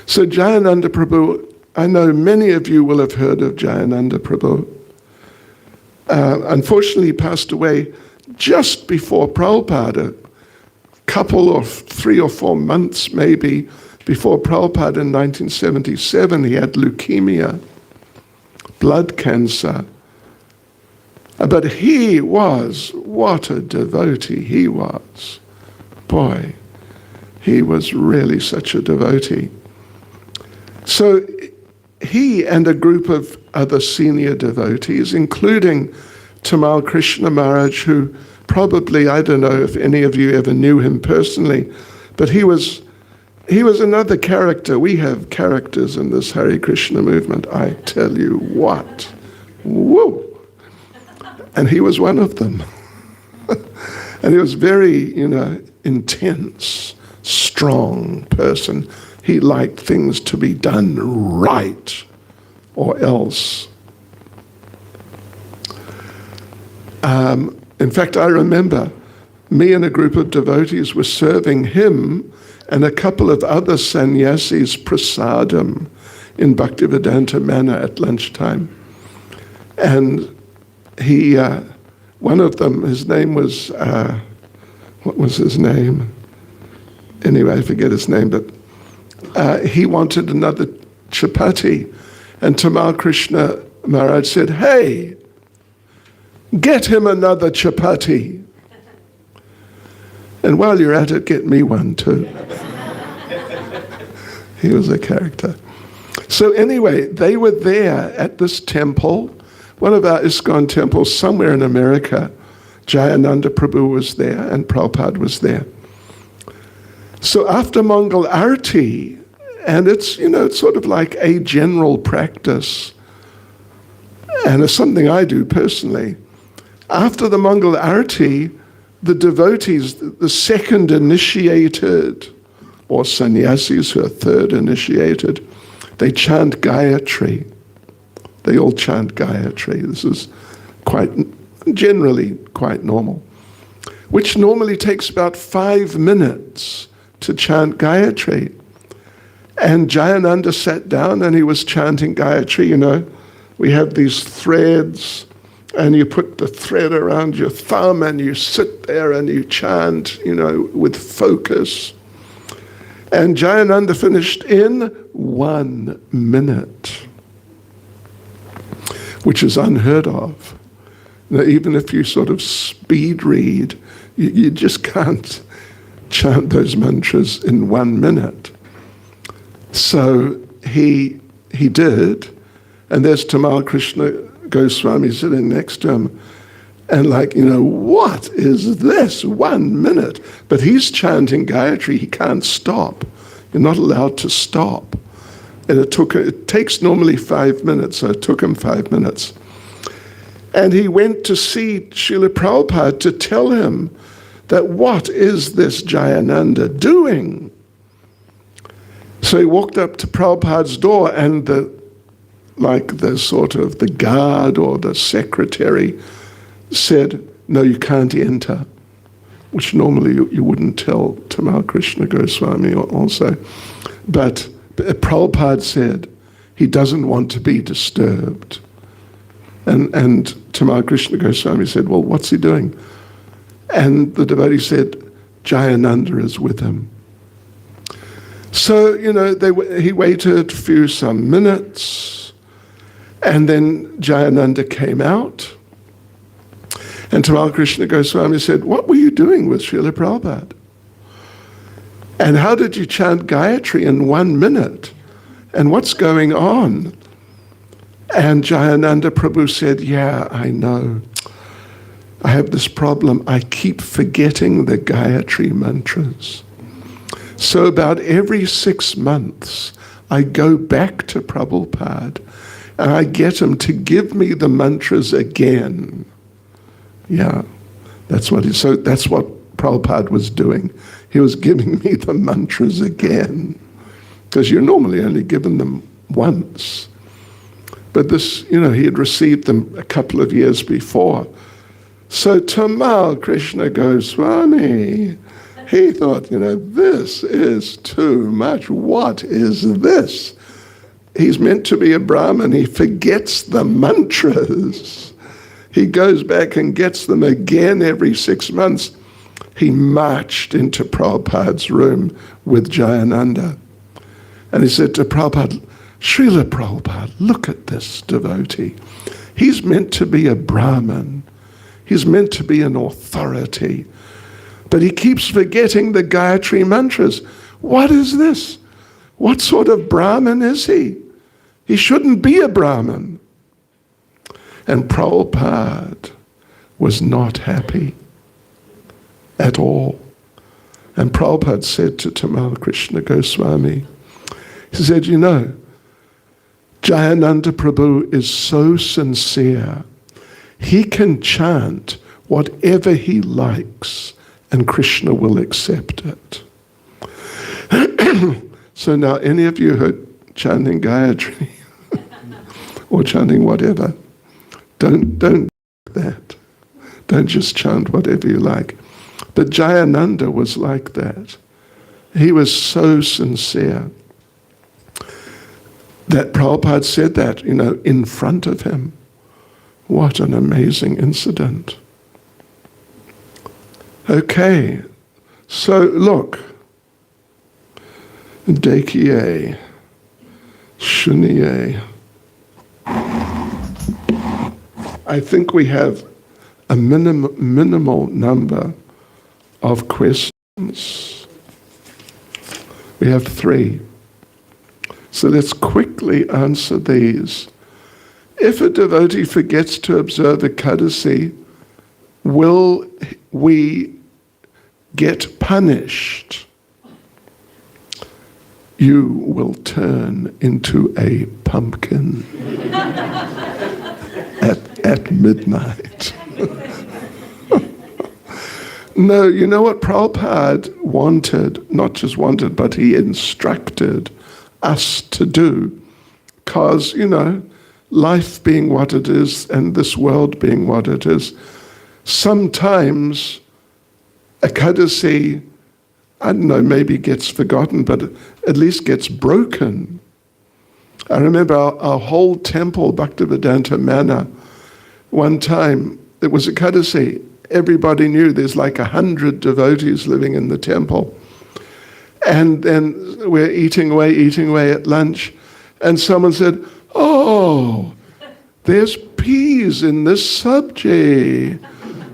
So Jayananda Prabhu, I know many of you will have heard of Jayananda Prabhu. Unfortunately, he passed away just before Prabhupada couple of 3 or 4 months maybe before Prabhupada in 1977, he had leukemia, blood cancer. But he was, what a devotee he was. Boy, he was really such a devotee. So he and a group of other senior devotees, including Tamal Krishna Maharaj, who probably, I don't know if any of you ever knew him personally, but he was another character. We have characters in this Hare Krishna movement, I tell you what. Woo! And he was one of them. And he was very, intense, strong person. He liked things to be done right, or else. In fact, I remember me and a group of devotees were serving him and a couple of other sannyasis prasadam in Bhaktivedanta Manor at lunchtime. And he, one of them, his name was, what was his name? Anyway, I forget his name, but he wanted another chapati. And Tamal Krishna Maharaj said, hey, get him another chapati. And while you're at it, get me one too. He was a character. So anyway, they were there at this temple, one of our ISKCON temples somewhere in America. Jayananda Prabhu was there and Prabhupada was there. So after Mangal Arati, and it's, it's sort of like a general practice, and it's something I do personally. After the Mangal Arati, the devotees, the second initiated, or sannyasis who are third initiated, they chant Gayatri. They all chant Gayatri. This is generally quite normal, which normally takes about 5 minutes to chant Gayatri. And Jayananda sat down and he was chanting Gayatri. We have these threads, and you put the thread around your thumb and you sit there and you chant, with focus. And Jayananda finished in 1 minute, which is unheard of. Even if you sort of speed read, you just can't chant those mantras in 1 minute. So he did, and there's Tamal Krishna Goswami sitting next to him, and what is this? 1 minute. But he's chanting Gayatri, he can't stop. You're not allowed to stop. And it takes normally 5 minutes, so it took him 5 minutes. And he went to see Srila Prabhupada to tell him that what is this Jayananda doing? So he walked up to Prabhupada's door, and the guard or the secretary said, no, you can't enter, which normally you wouldn't tell Tamal Krishna Goswami also. But Prabhupada said he doesn't want to be disturbed. And Tamal Krishna Goswami said, well, what's he doing? And the devotee said, Jayananda is with him. So, he waited some minutes, and then Jayananda came out, and Tamal Krishna Goswami said, what were you doing with Srila Prabhupada? And how did you chant Gayatri in 1 minute? And what's going on? And Jayananda Prabhu said, yeah, I know. I have this problem. I keep forgetting the Gayatri mantras. So about every 6 months, I go back to Prabhupada and I get him to give me the mantras again. Yeah, that's what Prabhupada was doing. He was giving me the mantras again, because you're normally only given them once. But this, he had received them a couple of years before. So Tamal Krishna Goswami, he thought, this is too much. What is this? He's meant to be a Brahmin. He forgets the mantras. He goes back and gets them again every 6 months. he marched into Prabhupada's room with Jayananda. And he said to Prabhupada, Srila Prabhupada, look at this devotee. He's meant to be a Brahmin. He's meant to be an authority. But he keeps forgetting the Gayatri mantras. What is this? What sort of Brahmin is he? He shouldn't be a Brahmin. And Prabhupada was not happy at all. And Prabhupada said to Tamal Krishna Goswami, he said, you know, Jayananda Prabhu is so sincere. He can chant whatever he likes and Krishna will accept it. So now any of you heard chanting Gayatri or chanting whatever, don't do that. Don't just chant whatever you like. But Jayananda was like that. He was so sincere that Prabhupada said that, you know, in front of him. What an amazing incident. Okay, so look. Dekhiye, shuniye. I think we have a minimal number of questions. We have 3. So let's quickly answer these. If a devotee forgets to observe Ekadasi, will we get punished? You will turn into a pumpkin at midnight. No, you know what Prabhupada wanted, not just wanted, but he instructed us to do, because, you know, life being what it is and this world being what it is, sometimes Ekadasi, I don't know, maybe gets forgotten, but at least gets broken. I remember our whole temple, Bhaktivedanta Manor, one time, it was Ekadasi. Everybody knew there's like 100 devotees living in the temple. And then we're eating away at lunch, and someone said, oh, there's peas in this sabji.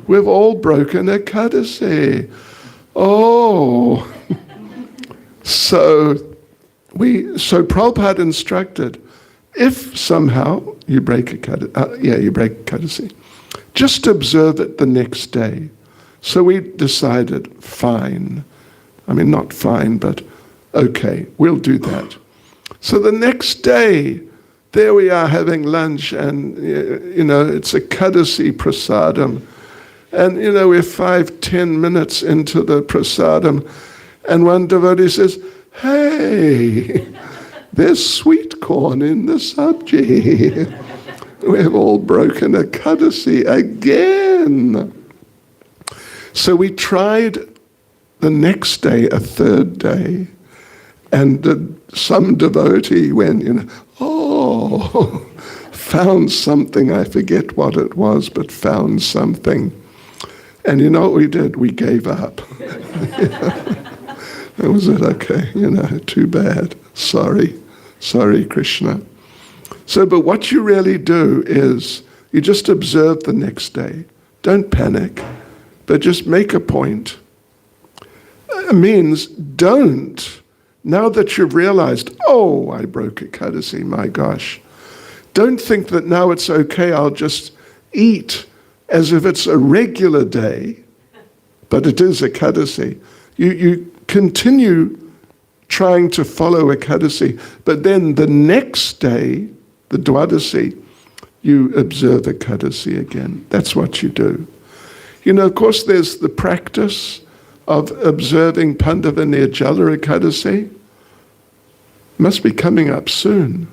We've all broken Ekadasi. Oh. So Prabhupada instructed, if somehow you break Ekadasi, just observe it the next day. So we decided, fine. I mean, not fine, but okay, we'll do that. So the next day, there we are having lunch, and, you know, it's Ekadasi prasadam. And, you know, we're 5-10 minutes into the prasadam, and one devotee says, hey, there's sweet corn in the sabji. We've all broken Ekadasi again. So we tried the next day, a third day, and some devotee went, you know, oh, found something, I forget what it was, but found something. And you know what we did? We gave up. That was it, okay, you know, too bad. Sorry, Krishna. So, but what you really do is you just observe the next day. Don't panic, but just make a point. It means don't, now that you've realized, oh, I broke Ekadasi, my gosh, don't think that now it's okay, I'll just eat as if it's a regular day, but it is Ekadasi. You continue trying to follow Ekadasi, but then the next day, the Dwadasi, you observe Ekadasi again. That's what you do. You know, of course, there's the practice of observing Pandava Nirjala Ekadasi. Must be coming up soon.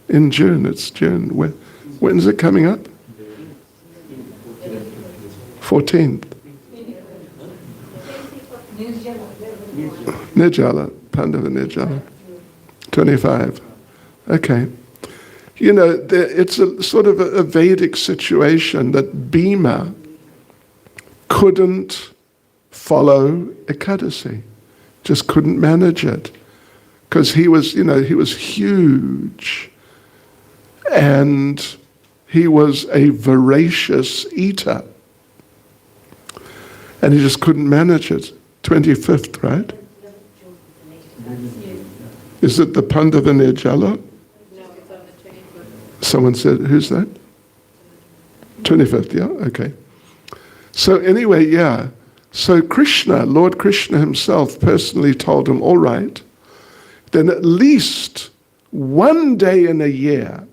In June, it's June. When's it coming up? 14th. Nirjala, Pandava Nirjala. 25. Okay. You know, it's a sort of a Vedic situation that Bhima couldn't follow Ekadasi. Just couldn't manage it. Because he was huge. And he was a voracious eater. And he just couldn't manage it. 25th, right? Is it the Pandava Nirjala? No, it's on the 25th. Someone said, who's that? 25th, yeah? Okay. So anyway, yeah. So Krishna, Lord Krishna himself personally told him, all right, then at least one day in a year,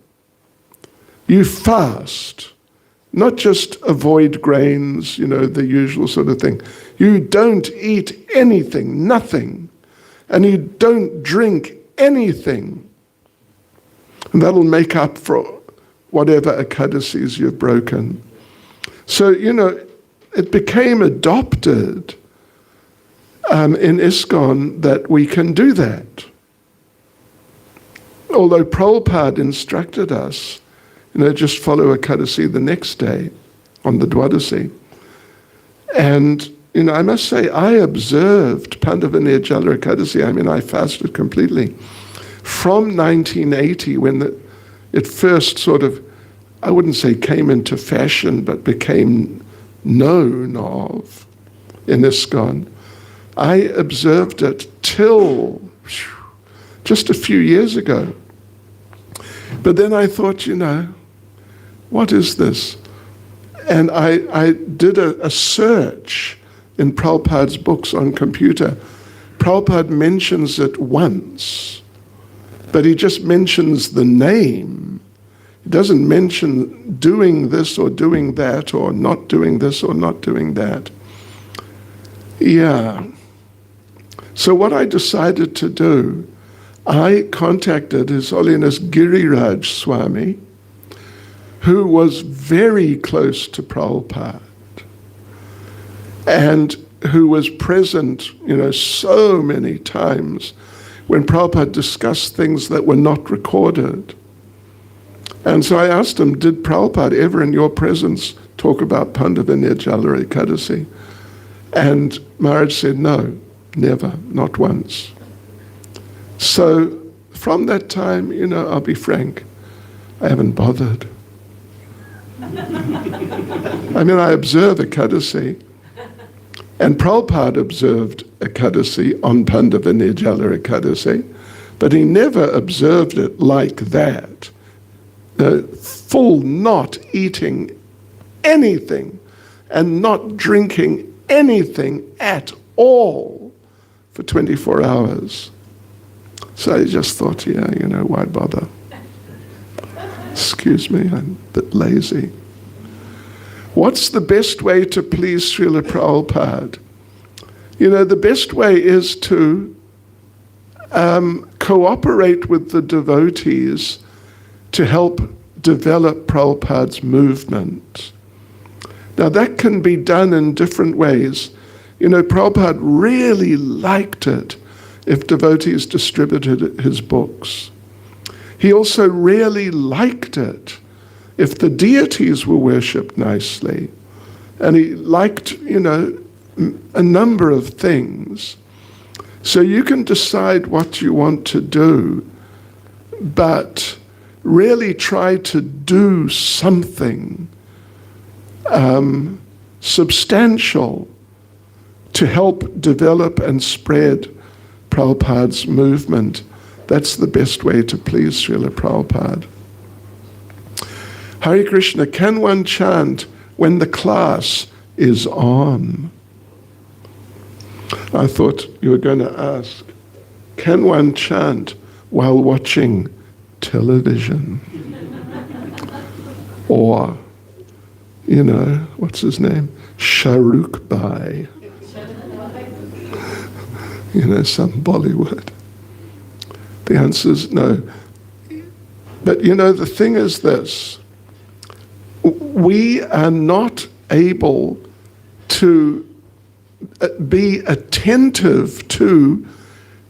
you fast. Not just avoid grains, the usual sort of thing. You don't eat anything, nothing. And you don't drink anything. And that'll make up for whatever Ekadasis you've broken. So, it became adopted in ISKCON that we can do that. Although Prabhupada instructed us, just follow Ekadasi the next day on the Dwadasi. And, I must say, I observed Pandava Nirjala Ekadasi. I fasted completely. From 1980, when it first sort of, I wouldn't say came into fashion, but became known of in ISKCON, I observed it till just a few years ago. But then I thought, what is this? And I did a search in Prabhupada's books on computer. Prabhupada mentions it once, but he just mentions the name. He doesn't mention doing this or doing that, or not doing this or not doing that. Yeah. So what I decided to do, I contacted His Holiness Giriraj Swami, who was very close to Prabhupada and who was present, so many times when Prabhupada discussed things that were not recorded. And so I asked him, did Prabhupada ever in your presence talk about Pandava Nirjala Ekadasi? And Maharaj said, no, never, not once. So from that time, I'll be frank, I haven't bothered. I observe Ekadasi, and Prabhupada observed Ekadasi on Pandava Nirjala Ekadasi, but he never observed it like that. Full not eating anything and not drinking anything at all for 24 hours. So I just thought, why bother? Excuse me, I'm a bit lazy. What's the best way to please Srila Prabhupada? The best way is to cooperate with the devotees to help develop Prabhupada's movement. Now that can be done in different ways. Prabhupada really liked it if devotees distributed his books. He also really liked it if the deities were worshipped nicely. And he liked, a number of things. So you can decide what you want to do, but really try to do something substantial to help develop and spread Prabhupada's movement. That's the best way to please Srila Prabhupada. Hare Krishna, can one chant when the class is on? I thought you were going to ask, can one chant while watching television? Or, what's his name? Shahrukh Bhai. Some Bollywood. The answer is no. But the thing is this. We are not able to be attentive to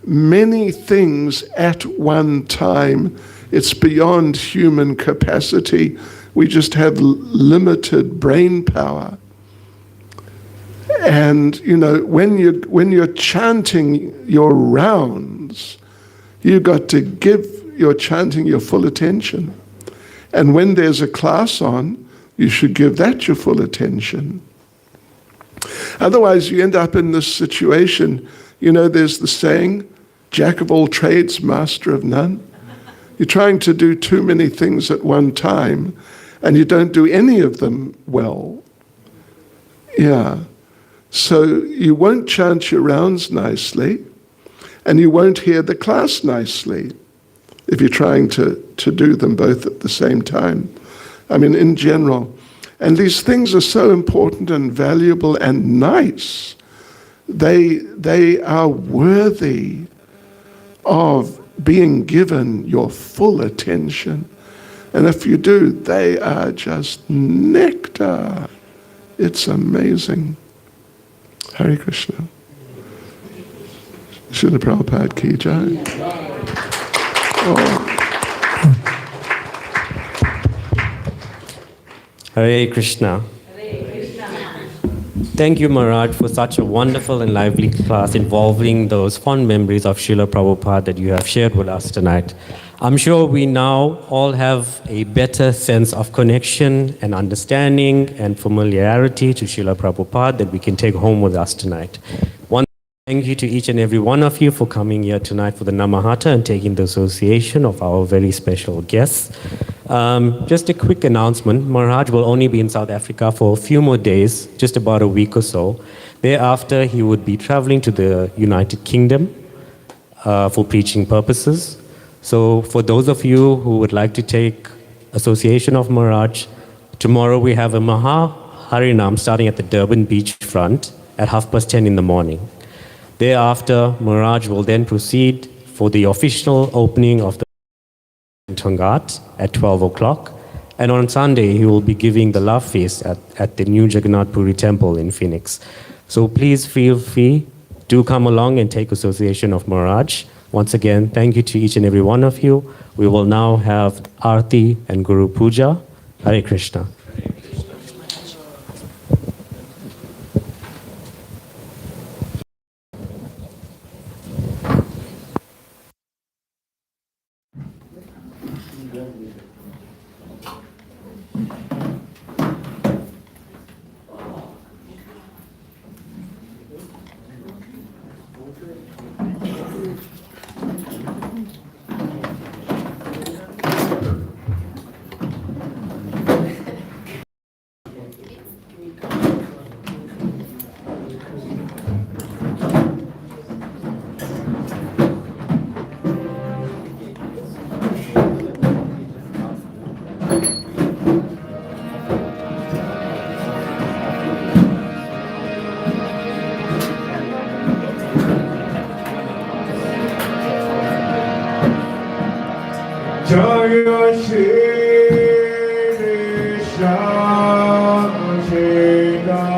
many things at one time. It's beyond human capacity. We just have limited brain power. And, you know, when you're chanting your rounds, you've got to give your chanting your full attention. And when there's a class on, you should give that your full attention. Otherwise, you end up in this situation, you know, there's the saying, jack of all trades, master of none. You're trying to do too many things at one time, and you don't do any of them well. Yeah. So you won't chant your rounds nicely, and you won't hear the class nicely if you're trying to do them both at the same time. I mean, in general. And these things are so important and valuable and nice. They are worthy of being given your full attention. And if you do, they are just nectar. It's amazing. Hare Krishna. Srila Prabhupada ki jai. Oh. Hare Krishna. Thank you, Maharaj, for such a wonderful and lively class involving those fond memories of Srila Prabhupada that you have shared with us tonight. I'm sure we now all have a better sense of connection and understanding and familiarity to Srila Prabhupada that we can take home with us tonight. Thank you to each and every one of you for coming here tonight for the Namahata and taking the association of our very special guests. Just a quick announcement. Maharaj will only be in South Africa for a few more days, just about a week or so. Thereafter, he would be traveling to the United Kingdom for preaching purposes. So for those of you who would like to take association of Maharaj, tomorrow we have a Maha Harinam starting at the Durban beachfront at 10:30 in the morning. Thereafter, Maharaj will then proceed for the official opening of the Tongat at 12 o'clock. And on Sunday, he will be giving the love feast at the new Jagannath Puri temple in Phoenix. So please feel free to come along and take association of Maharaj. Once again, thank you to each and every one of you. We will now have Aarti and Guru Puja. Hare Krishna. Jaya Shri Krishna Chaitanya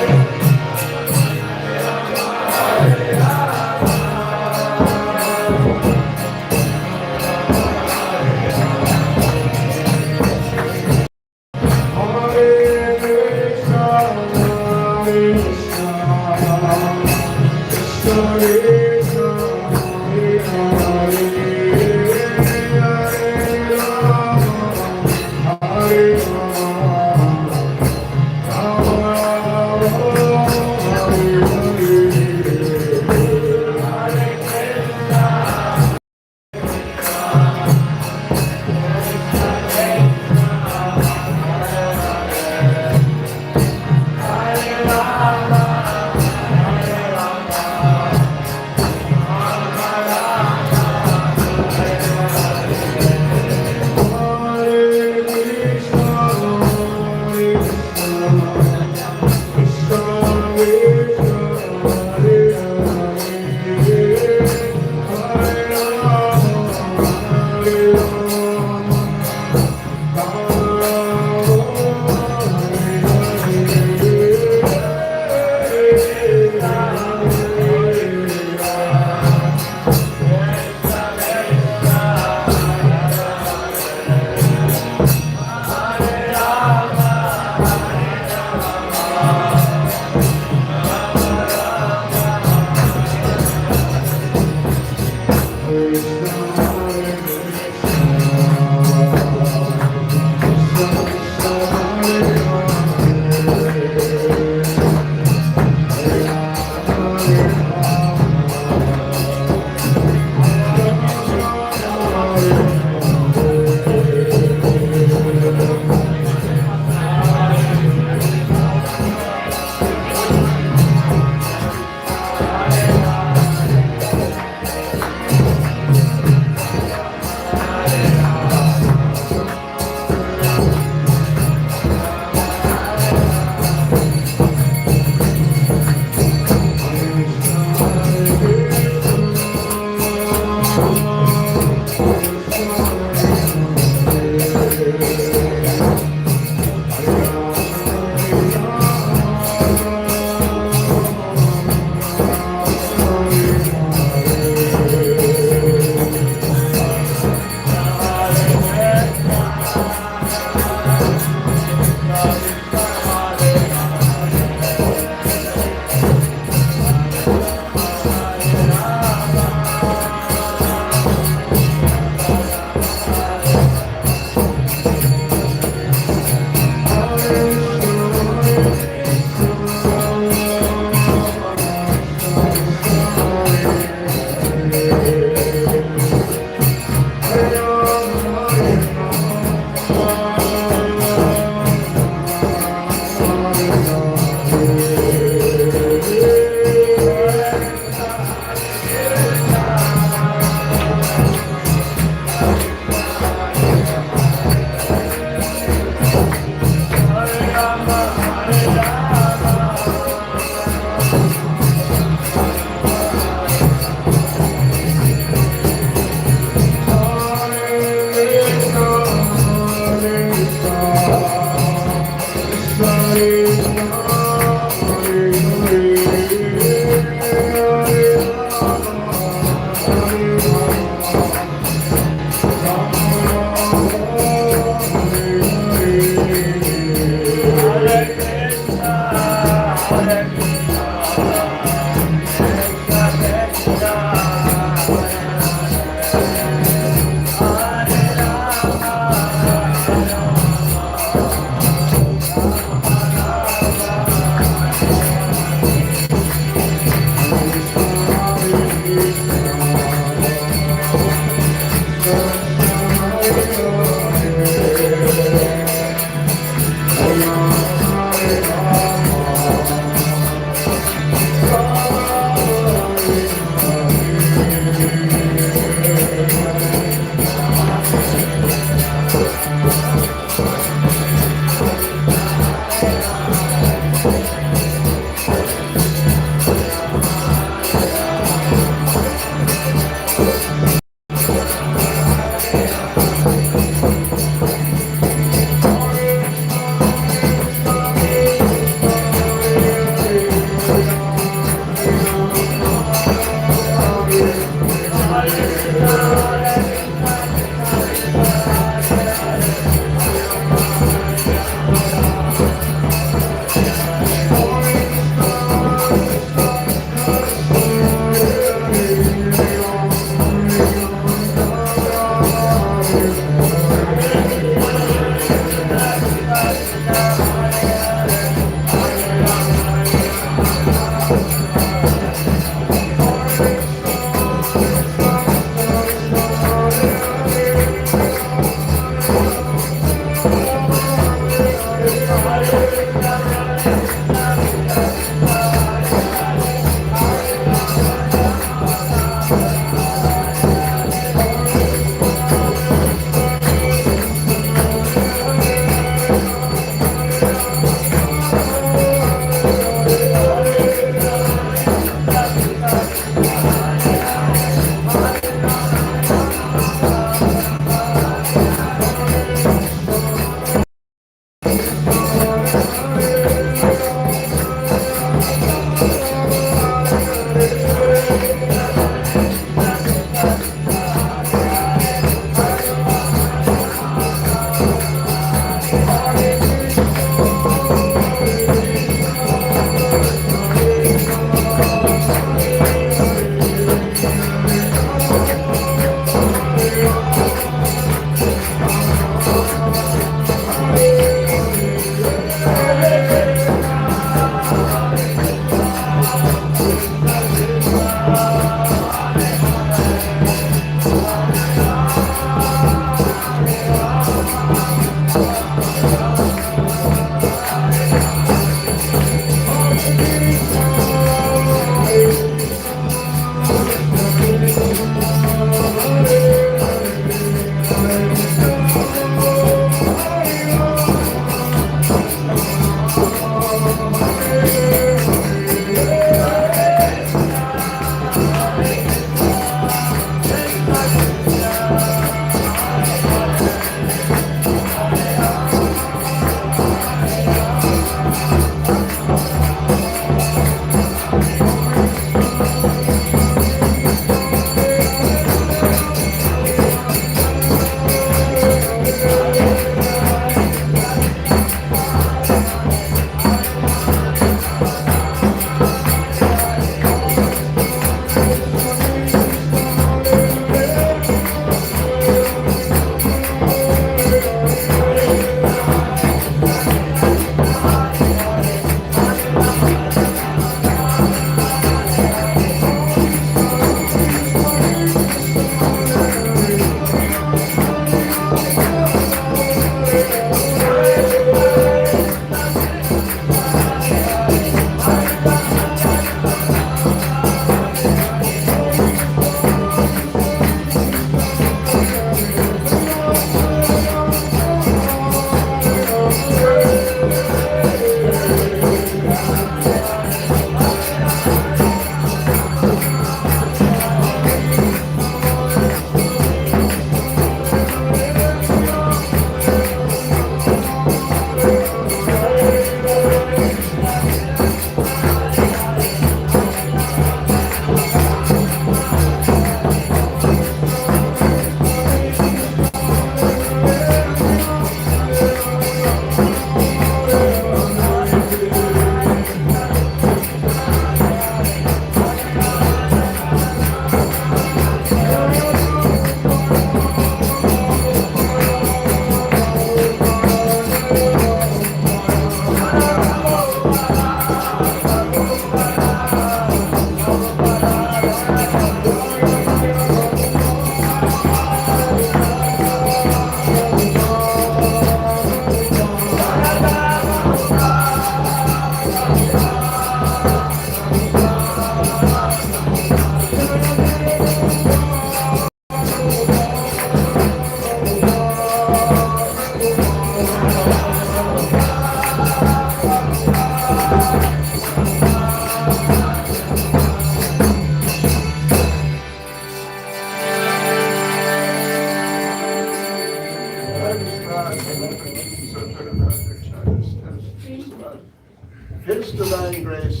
His divine grace,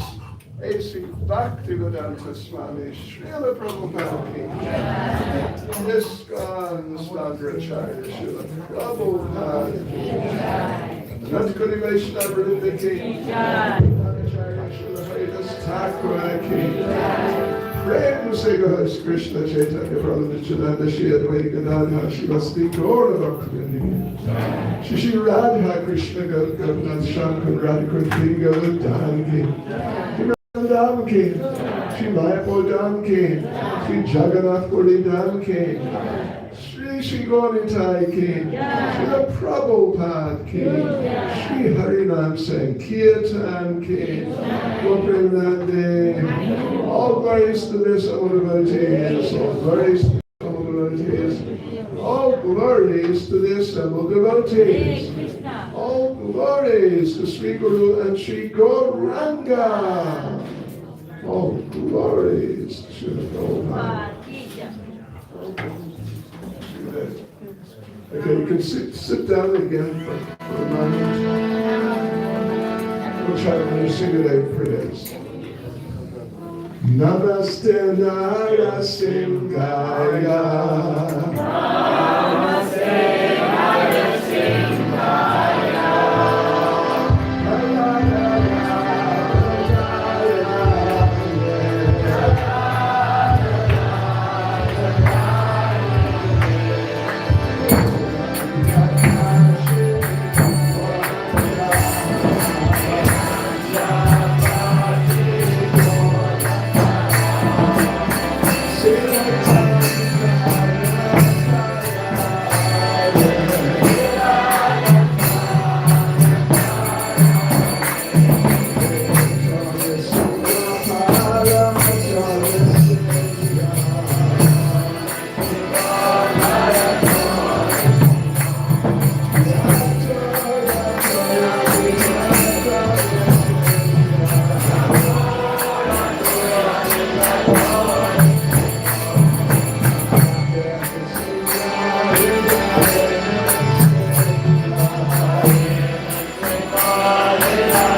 A.C. Bhakti Swami, Srila Prabhupada ki, ISKCON Standaracharya Srila Prabhupada ki, Natkuri Vaishnava Vrinda ki, Acharya Srila Haridas Thakur ki, Prem se Gods Krishna Chaitanya Prabhu Nityananda Shri Advaita Gadadhar Shivasti Gaura Bhaktivinoda Shri Radha Krishna Govardhan Shankar Radhikuri Govardhan ki Dham ki Shri Mayapur Dham ki Shri Jagannath Puri Dham ki Shri Gauritai ki Shri Prabhupada ki Shri Harinam Sankirtan ki Gopremanande. All glories to this devotees, all glories to this devotees, all glories to this devotees, all glories to Sri Guru and Sri Gauranga, all glories to Sri Prabhupada. Okay, you can sit down again for a moment. We'll try to sing it out for this. Namaste Narasimhaya. Namaste Narasimhaya. Hare